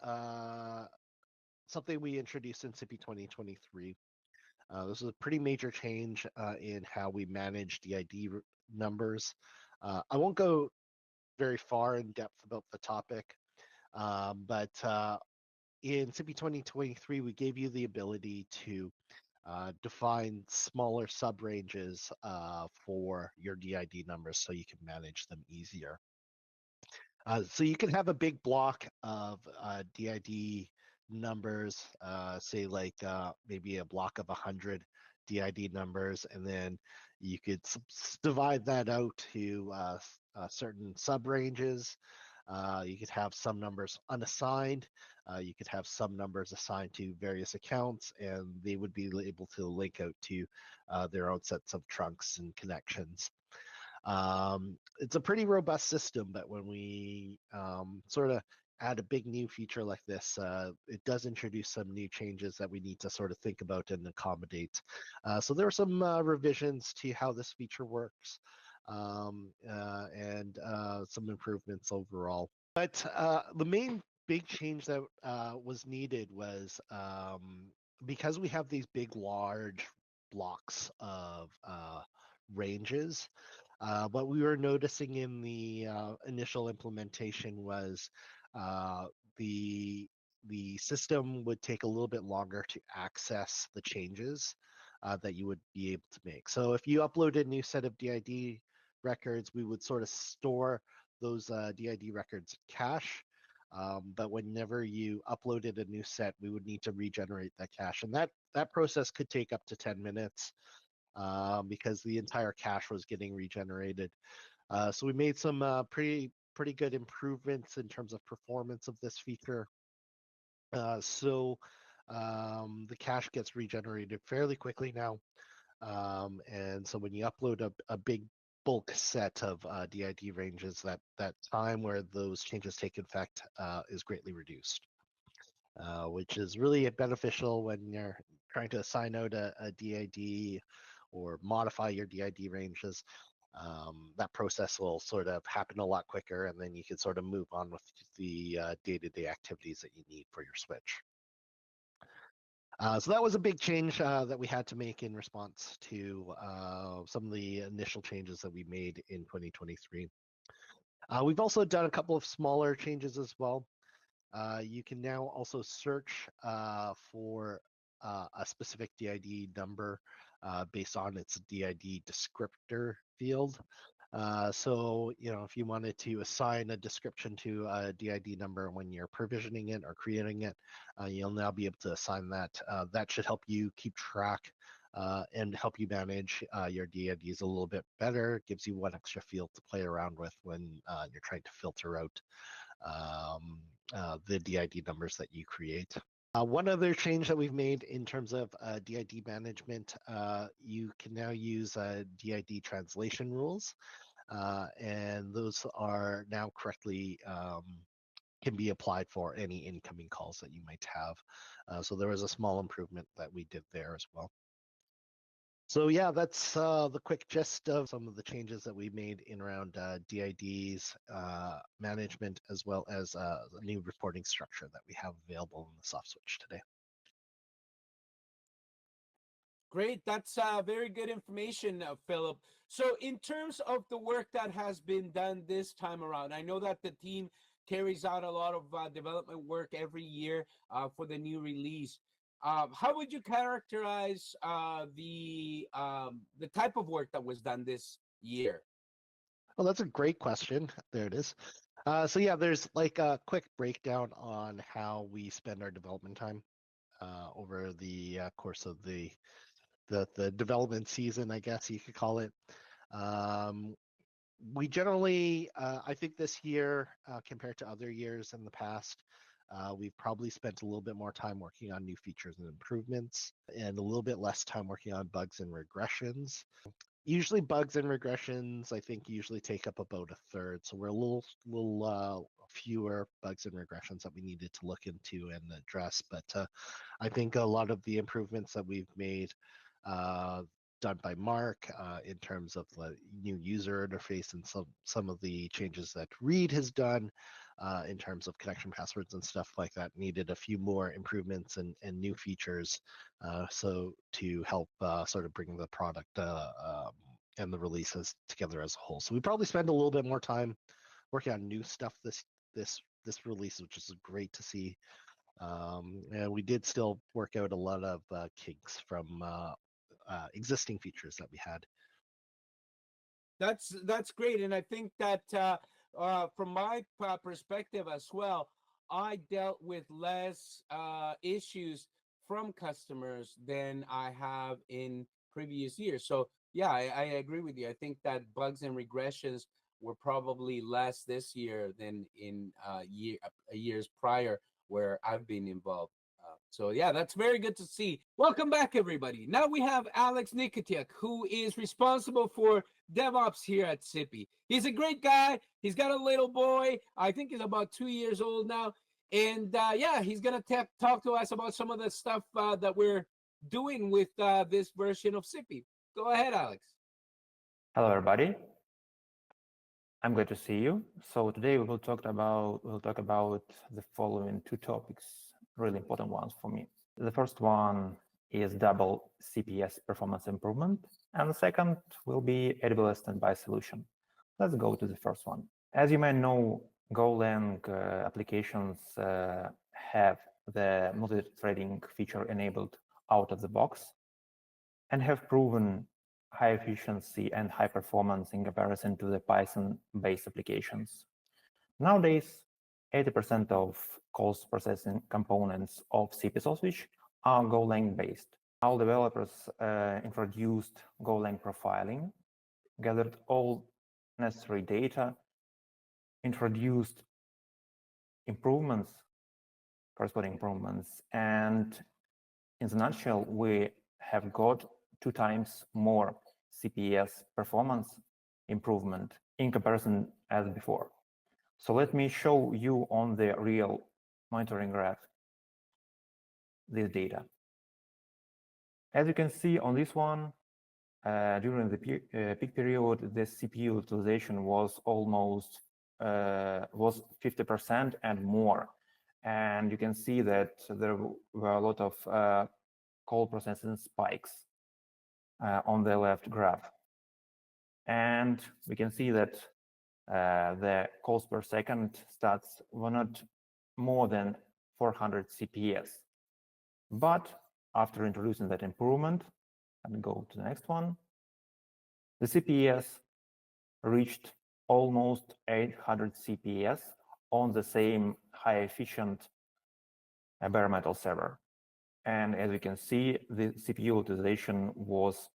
something we introduced in SIPI 2023. This is a pretty major change in how we manage DID numbers. I won't go very far in depth about the topic, but in SIPI 2023, we gave you the ability to define smaller subranges for your DID numbers so you can manage them easier. So you can have a big block of DID numbers, say like maybe a block of 100 DID numbers, and then you could divide that out to certain subranges. You could have some numbers unassigned. You could have some numbers assigned to various accounts, and they would be able to link out to their own sets of trunks and connections. It's a pretty robust system, but when we sort of add a big new feature like this, it does introduce some new changes that we need to sort of think about and accommodate. So there are some revisions to how this feature works, and some improvements overall. But the main big change that was needed was because we have these big, large blocks of ranges. What we were noticing in the initial implementation was the system would take a little bit longer to access the changes that you would be able to make. So if you uploaded a new set of DID records, we would sort of store those DID records cache. But whenever you uploaded a new set, we would need to regenerate that cache. And that process could take up to 10 minutes. Because the entire cache was getting regenerated. So we made some pretty good improvements in terms of performance of this feature. So the cache gets regenerated fairly quickly now. And so when you upload a big bulk set of DID ranges, that time where those changes take effect is greatly reduced. Which is really beneficial when you're trying to assign out a DID or modify your DID ranges. that process will sort of happen a lot quicker, and then you can sort of move on with the day-to-day activities that you need for your switch. So that was a big change that we had to make in response to some of the initial changes that we made in 2023. We've also done a couple of smaller changes as well. You can now also search for a specific DID number based on its DID descriptor field. So, if you wanted to assign a description to a DID number when you're provisioning it or creating it, you'll now be able to assign that. That should help you keep track and help you manage your DIDs a little bit better. It gives you one extra field to play around with when you're trying to filter out the DID numbers that you create. One other change that we've made in terms of DID management, you can now use DID translation rules, and those are now correctly can be applied for any incoming calls that you might have. So there was a small improvement that we did there as well. So yeah, that's the quick gist of some of the changes that we made in around DIDs management, as well as a new reporting structure that we have available in the soft switch today. Great. That's very good information, Philip. So in terms of the work that has been done this time around, I know that the team carries out a lot of development work every year for the new release. How would you characterize the type of work that was done this year? Well, that's a great question. There it is. So yeah, there's like a quick breakdown on how we spend our development time over the course of the development season, I guess you could call it. We generally, I think this year, compared to other years in the past, we've probably spent a little bit more time working on new features and improvements, and a little bit less time working on bugs and regressions. Usually bugs and regressions, I think, usually take up about a third. So we're a little fewer bugs and regressions that we needed to look into and address. But I think a lot of the improvements that we've made done by Mark in terms of the new user interface and some of the changes that Reed has done in terms of connection passwords and stuff like that needed a few more improvements and new features so to help sort of bring the product and the releases together as a whole. So we probably spend a little bit more time working on new stuff this release, which is great to see. And we did still work out a lot of kinks from existing features that we had. That's great, and I think that from my perspective as well, I dealt with less issues from customers than I have in previous years. So yeah, I agree with you. I think that bugs and regressions were probably less this year than in years prior where I've been involved. So yeah, that's very good to see. Welcome back, everybody. Now we have Alex Nikitiuk, who is responsible for DevOps here at Sippy. He's a great guy. He's got a little boy. I think he's about 2 years old now. And yeah, he's going to talk to us about some of the stuff that we're doing with this version of Sippy. Go ahead, Alex. Hello, everybody. I'm glad to see you. So today we will talk about the following two topics, really important ones for me. The first one is double CPS performance improvement, and the second will be AWS standby solution. Let's go to the first one. As you may know, Golang applications have the multi-threading feature enabled out of the box and have proven high efficiency and high performance in comparison to the Python-based applications. Nowadays, 80% of calls processing components of CP Switch are Golang-based. Our developers introduced Golang profiling, gathered all necessary data, introduced improvements, corresponding improvements, and in the nutshell, we have got 2 times more CPS performance improvement in comparison as before. So let me show you on the real monitoring graph this data. As you can see on this one, during the peak period, the CPU utilization was almost was 50% and more. And you can see that there were a lot of call processing spikes on the left graph. And we can see that the calls per second stats were not more than 400 CPS. But after introducing that improvement, and go to the next one, the CPS reached almost 800 CPS on the same high efficient bare metal server. And as you can see, the CPU utilization was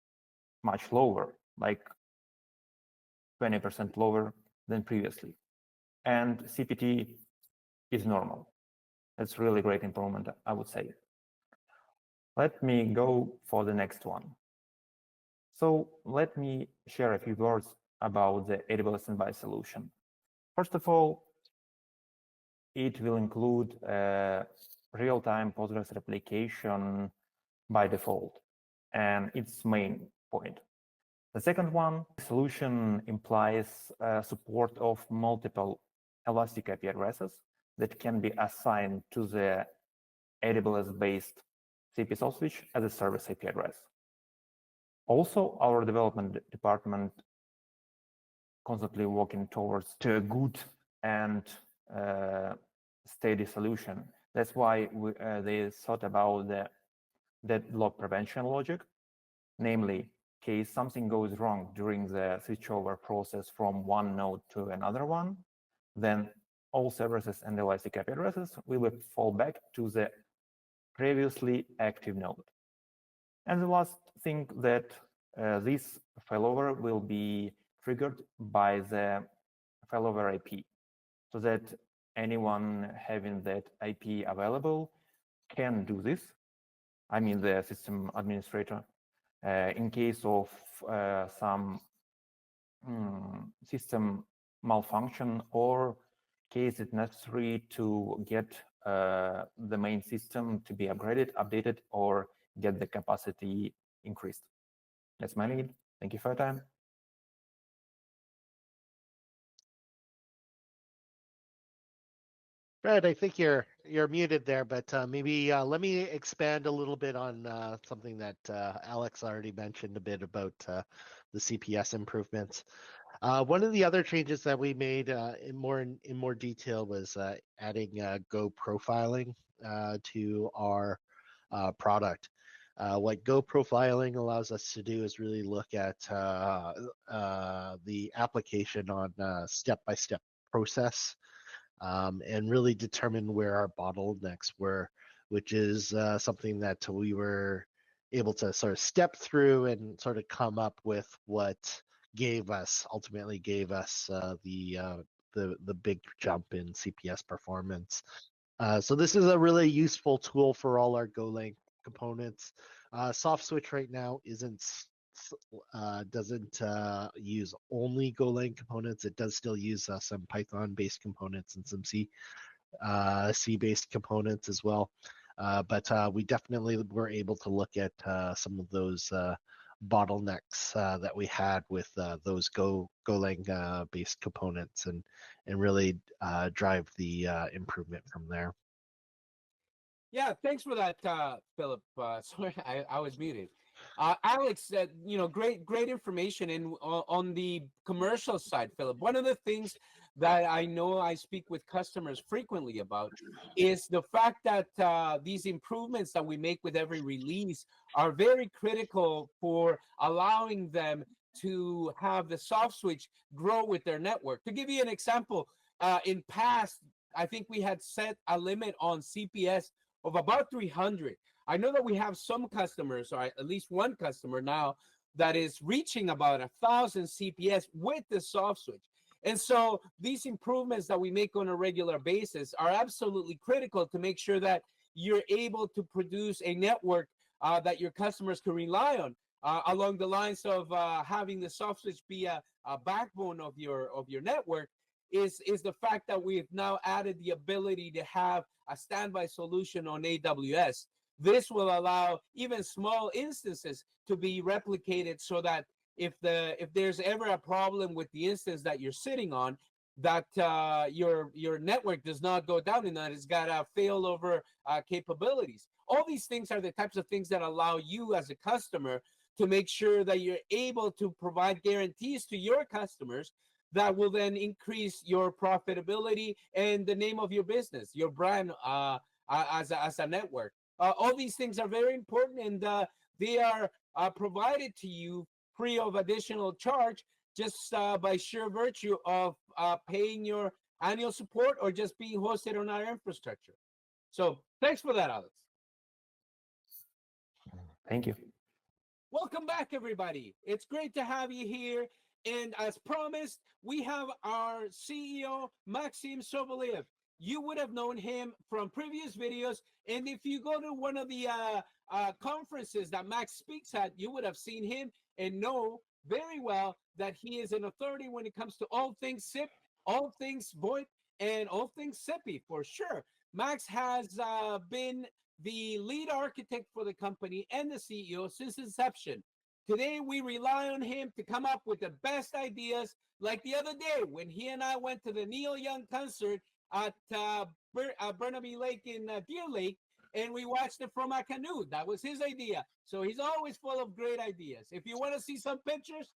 much lower, like 20% lower than previously. And CPT is normal. It's really great improvement, I would say. Let me go for the next one. So let me share a few words about the AWS Standby solution. First of all, it will include real-time Postgres replication by default, and its main point. The second one, the solution implies support of multiple elastic IP addresses that can be assigned to the AWS-based CP soft switch as a service IP address. Also, our development department constantly working towards a good and steady solution. That's why they thought about the deadlock prevention logic, namely, case something goes wrong during the switchover process from one node to another one, then all services and elastic IP addresses will fall back to the previously active node. And the last thing that this failover will be triggered by the failover IP, so that anyone having that IP available can do this. I mean, the system administrator, in case of some system malfunction or case it's necessary to get the main system to be upgraded, updated, or get the capacity increased. That's my lead. Thank you for your time. Fred, I think you're muted there, but maybe let me expand a little bit on something that Alex already mentioned a bit about the CPS improvements. One of the other changes that we made in more detail was adding Go profiling to our product. What Go profiling allows us to do is really look at the application on a step-by-step process and really determine where our bottlenecks were, which is something that we were able to sort of step through and sort of come up with what ultimately gave us the big jump in CPS performance. So this is a really useful tool for all our Golang components. Soft switch right now doesn't use only Golang components. It does still use some Python-based components and some C-based components as well. But we definitely were able to look at some of those bottlenecks that we had with those Golang based components and really drive the improvement from there. Yeah, thanks for that, Philip. Sorry, I was muted. Alex, great information. And on the commercial side, Philip, one of the things that I know I speak with customers frequently about is the fact that these improvements that we make with every release are very critical for allowing them to have the soft switch grow with their network. To give you an example, in past, I think we had set a limit on CPS of about 300. I know that we have some customers, or at least one customer now, that is reaching about 1,000 CPS with the soft switch. And so these improvements that we make on a regular basis are absolutely critical to make sure that you're able to produce a network that your customers can rely on, along the lines of having the soft switch be a backbone of your network. Is the fact that we've now added the ability to have a standby solution on AWS. This will allow even small instances to be replicated so that if there's ever a problem with the instance that you're sitting on, that your network does not go down and that it's got failover capabilities. All these things are the types of things that allow you as a customer to make sure that you're able to provide guarantees to your customers that will then increase your profitability and the name of your business, your brand as a network. All these things are very important, and they are provided to you free of additional charge just by sheer virtue of paying your annual support or just being hosted on our infrastructure. So thanks for that, Alex. Thank you. Welcome back, everybody. It's great to have you here. And as promised, we have our CEO, Maxim Sobolev. You would have known him from previous videos. And if you go to one of the conferences that Max speaks at, you would have seen him and know very well that he is an authority when it comes to all things SIP, all things VoIP, and all things SIPI for sure. Max has been the lead architect for the company and the CEO since inception. Today, we rely on him to come up with the best ideas. Like the other day, when he and I went to the Neil Young concert at Burnaby Lake in Deer Lake, and we watched it from a canoe. That was his idea. So he's always full of great ideas. If you want to see some pictures,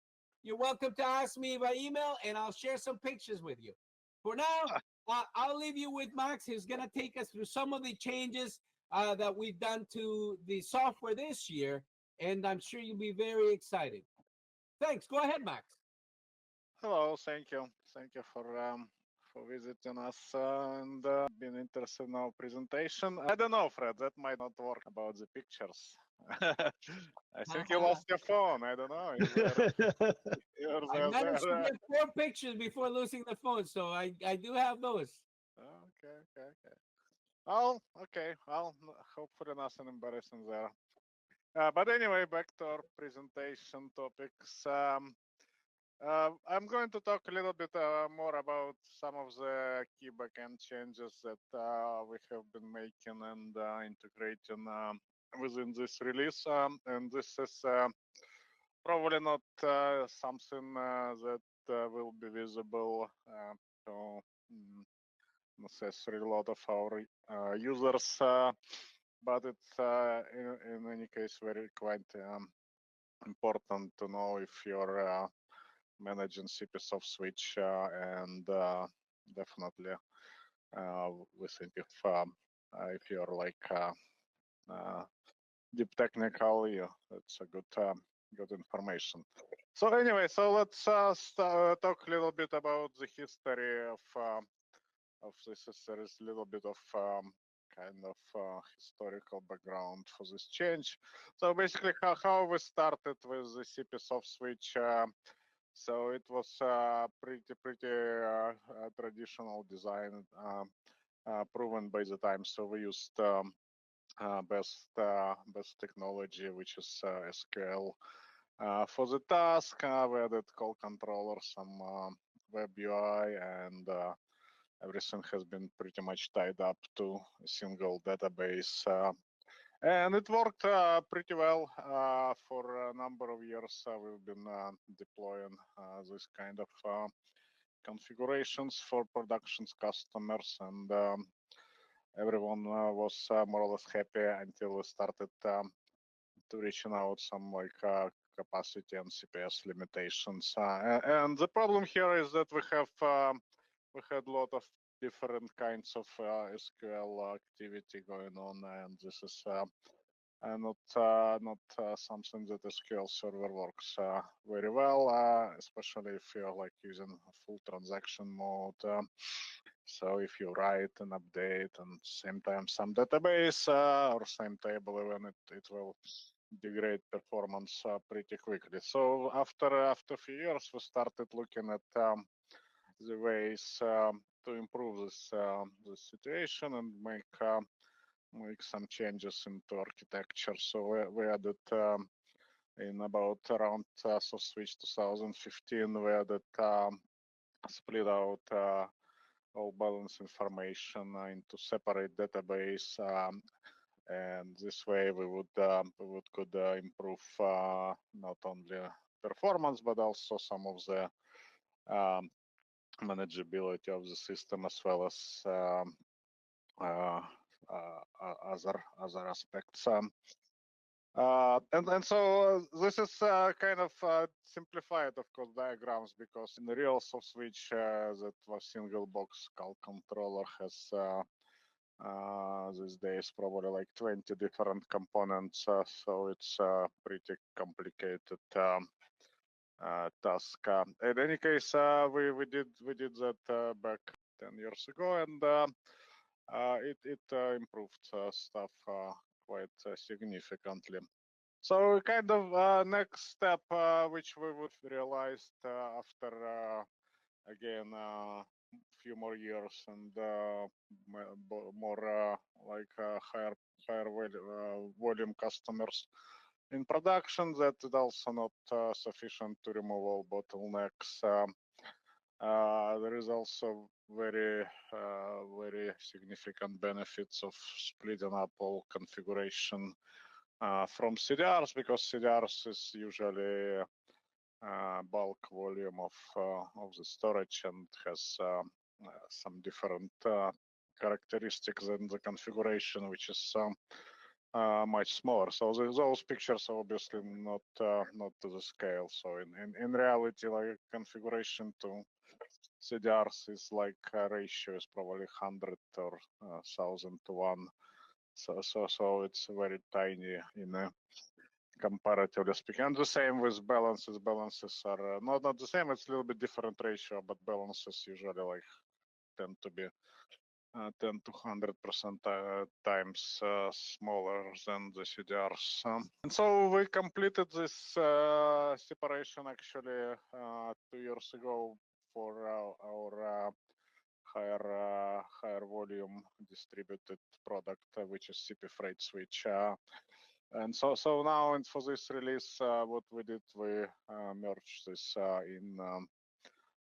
you're welcome to ask me by email, and I'll share some pictures with you. For now, I'll leave you with Max, who's going to take us through some of the changes that we've done to the software this year, and I'm sure you'll be very excited. Thanks. Go ahead, Max. Hello, thank you. Thank you for visiting us and being interested in our presentation. I don't know, Fred, that might not work about the pictures. I think you lost your phone. I don't know. I managed to get 4 pictures before losing the phone, so I do have those. Okay. Oh, okay. Well, hopefully nothing embarrassing there. But anyway, back to our presentation topics. I'm going to talk a little bit more about some of the key backend changes that we have been making and integrating within this release. And this is probably not something that will be visible to necessarily a lot of our users, but it's in any case very quite important to know if you're managing CP soft switch, and definitely we think if you're like deep technical, yeah, that's a good information. So anyway, so let's talk a little bit about the history of this. There is a little bit of kind of historical background for this change. So basically, how we started with the CP soft switch. So it was pretty traditional design, proven by the time. So we used best technology, which is SQL. For the task, we added call controller, some web UI, and everything has been pretty much tied up to a single database. And it worked pretty well for a number of years. We've been deploying this kind of configurations for productions customers, and everyone was more or less happy until we started to reaching out some like capacity and CPS limitations. And the problem here is that we had a lot of different kinds of SQL activity going on, and this is not something that SQL Server works very well, especially if you're like using a full transaction mode. So if you write and update and same time some database or same table, even it will degrade performance pretty quickly. So after a few years, we started looking at the ways to improve this situation and make some changes into architecture. So we added in about around soft switch 2015, we added split out all balance information into separate database, and this way we would could improve not only performance but also some of the um, manageability of the system as well as uh, other aspects. And so this is kind of simplified, of course, diagrams, because in the real soft switch, that was single box call controller has these days probably like 20 different components, so it's a pretty complicated task. In any case, we did that back 10 years ago, and it improved stuff quite significantly. So kind of next step, which we would realized after again few more years and more like higher volume customers in production, that is also not sufficient to remove all bottlenecks. There is also very significant benefits of splitting up all configuration from CDRs, because CDRs is usually bulk volume of the storage and has some different characteristics than the configuration, which is much smaller. So those pictures are obviously not to the scale. So in reality, like configuration to CDRs is like ratio is probably 100 or 1,000 to 1. So it's very tiny in a comparatively speaking. And the same with balances. Balances are not the same. It's a little bit different ratio, but balances usually like tend to be 10 to 100% times smaller than the CDRs. And so we completed this separation actually 2 years ago for our higher volume distributed product, which is CP Freight Switch. And so now, and for this release, what we did, we merged this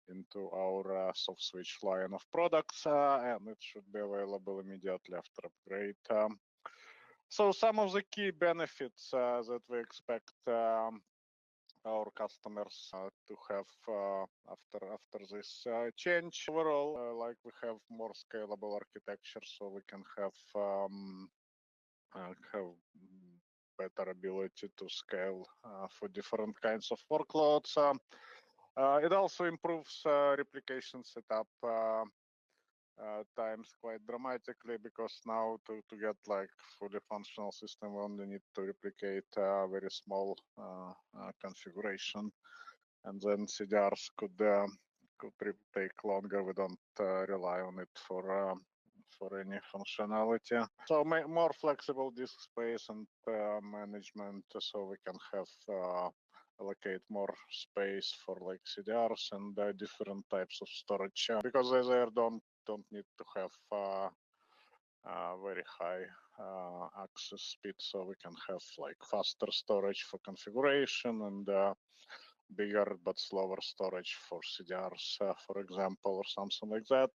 into our soft switch line of products, and it should be available immediately after upgrade. So some of the key benefits that we expect our customers to have after this change. Overall, like we have more scalable architecture, so we can have better ability to scale for different kinds of workloads. It also improves replication setup times quite dramatically, because now to get like fully functional system, we only need to replicate a very small configuration, and then CDRs could take longer. We don't rely on it for any functionality. So more flexible disk space and management, so we can have allocate more space for like CDRs and different types of storage, because they don't need to have very high access speed, so we can have like faster storage for configuration and bigger but slower storage for CDRs, for example, or something like that.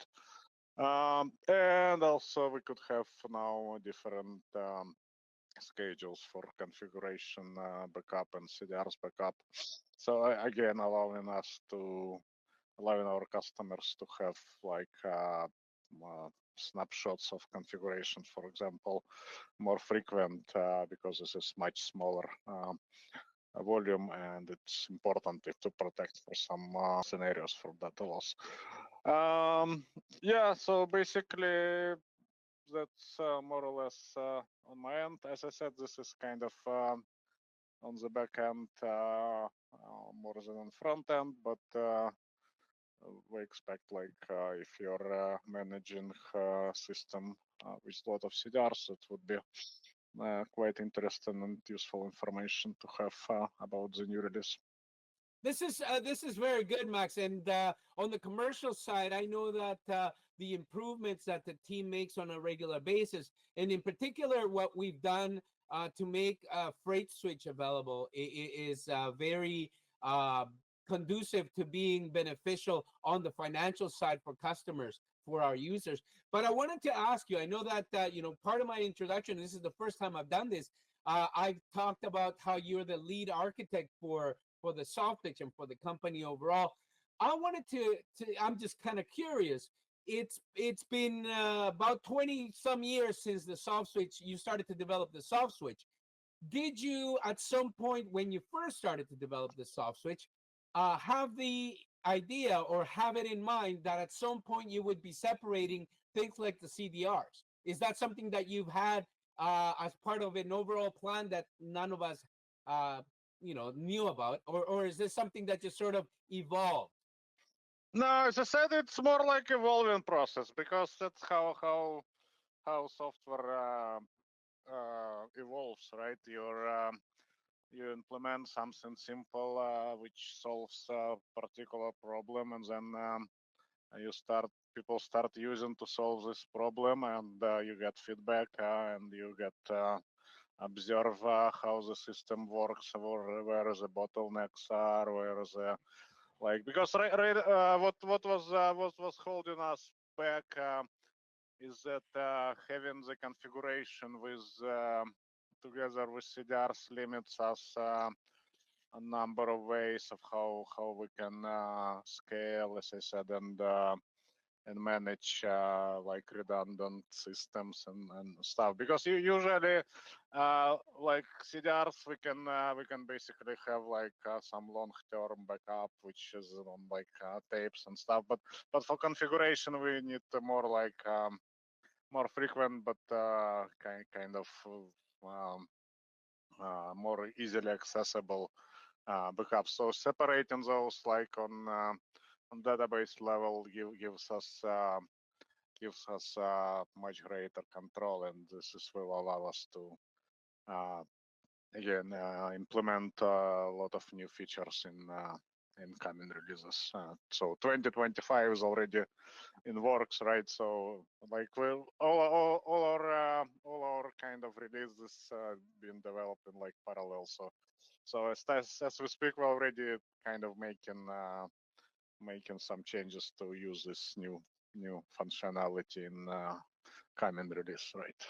And also we could have now different schedules for configuration backup and CDRs backup. So again, allowing our customers to have like snapshots of configuration, for example, more frequent, because this is much smaller volume, and it's important to protect for some scenarios for data loss. Yeah, so basically that's more or less on my end. As I said, this is kind of on the back end more than on front end, but we expect like if you're managing system with a lot of CDRs, it would be quite interesting and useful information to have about the new release. This is very good, Max. And on the commercial side, I know that the improvements that the team makes on a regular basis, and in particular, what we've done to make Freight Switch available is very conducive to being beneficial on the financial side for customers, for our users. But I wanted to ask you, I know that part of my introduction, this is the first time I've done this. I've talked about how you're the lead architect for the soft switch and for the company overall. I wanted to I'm just kind of curious. It's been about 20 some years since the soft switch, you started to develop the soft switch. Did you at some point when you first started to develop the soft switch have the idea or have it in mind that at some point you would be separating things like the CDRs? Is that something that you've had as part of an overall plan that none of us knew about, or is this something that just sort of evolved? No, as I said, it's more like evolving process because that's how software evolves, right? You implement something simple which solves a particular problem, and then people start using to solve this problem, and you get feedback and you get observe how the system works, or where the bottlenecks are, where the because what was holding us back is that having the configuration with together with CDRs limits us a number of ways of how we can scale, as I said, and manage like redundant systems and stuff. Because you usually like CDRs, we can basically have like some long-term backup, which is on like tapes and stuff. But for configuration, we need more like more frequent, but kind of more easily accessible backups. So separating those like on database level gives us much greater control, and will allow us to again implement a lot of new features in coming releases. So 2025 is already in works, right? So like all our kind of releases being developed in like parallel. So as we speak, we're already kind of making some changes to use this new functionality in coming release, right?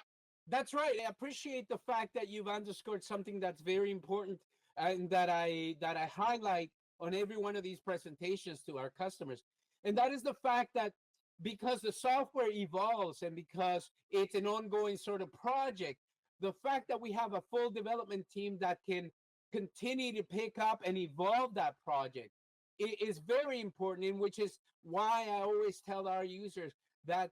That's right. I appreciate the fact that you've underscored something that's very important and that I highlight on every one of these presentations to our customers. And that is the fact that because the software evolves and because it's an ongoing sort of project, the fact that we have a full development team that can continue to pick up and evolve that project is very important, in which is why I always tell our users that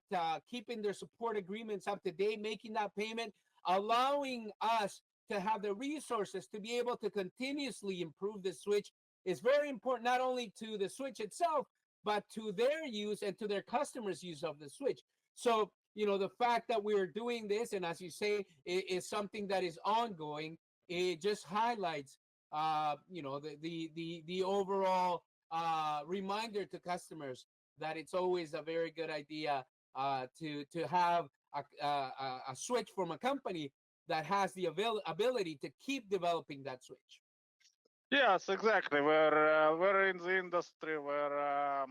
keeping their support agreements up to date, making that payment, allowing us to have the resources to be able to continuously improve the switch is very important, not only to the switch itself, but to their use and to their customers' use of the switch. So, the fact that we're doing this, and as you say, is something that is ongoing, it just highlights, the overall reminder to customers that it's always a very good idea to have a switch from a company that has the ability to keep developing that switch. Yes, exactly. We're in the industry where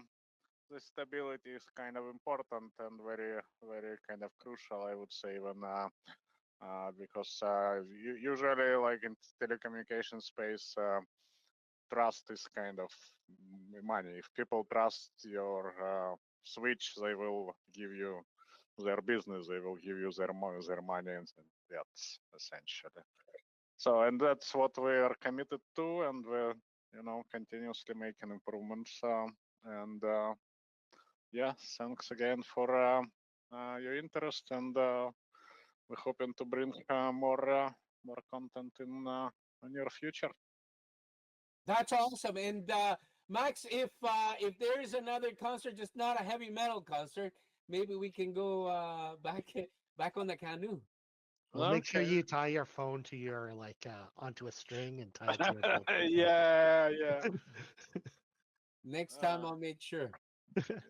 the stability is kind of important and very very kind of crucial, I would say, when because usually like in telecommunication space, trust is kind of money. If people trust your switch, they will give you their business, they will give you their money, and that's essentially. So, and that's what we are committed to, and we're continuously making improvements. And yeah, thanks again for your interest, and we're hoping to bring more content in the near future. That's awesome. And Max, if there is another concert, just not a heavy metal concert, maybe we can go back on the canoe. Well, make sure Okay. you tie your phone to your onto a string and tie it to your boat. Yeah. Next time I'll make sure. Yeah.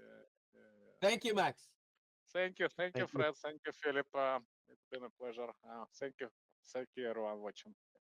Thank you, Max. Thank you, Thank you. Fred. Thank you, Philip. It's been a pleasure. Thank you everyone watching.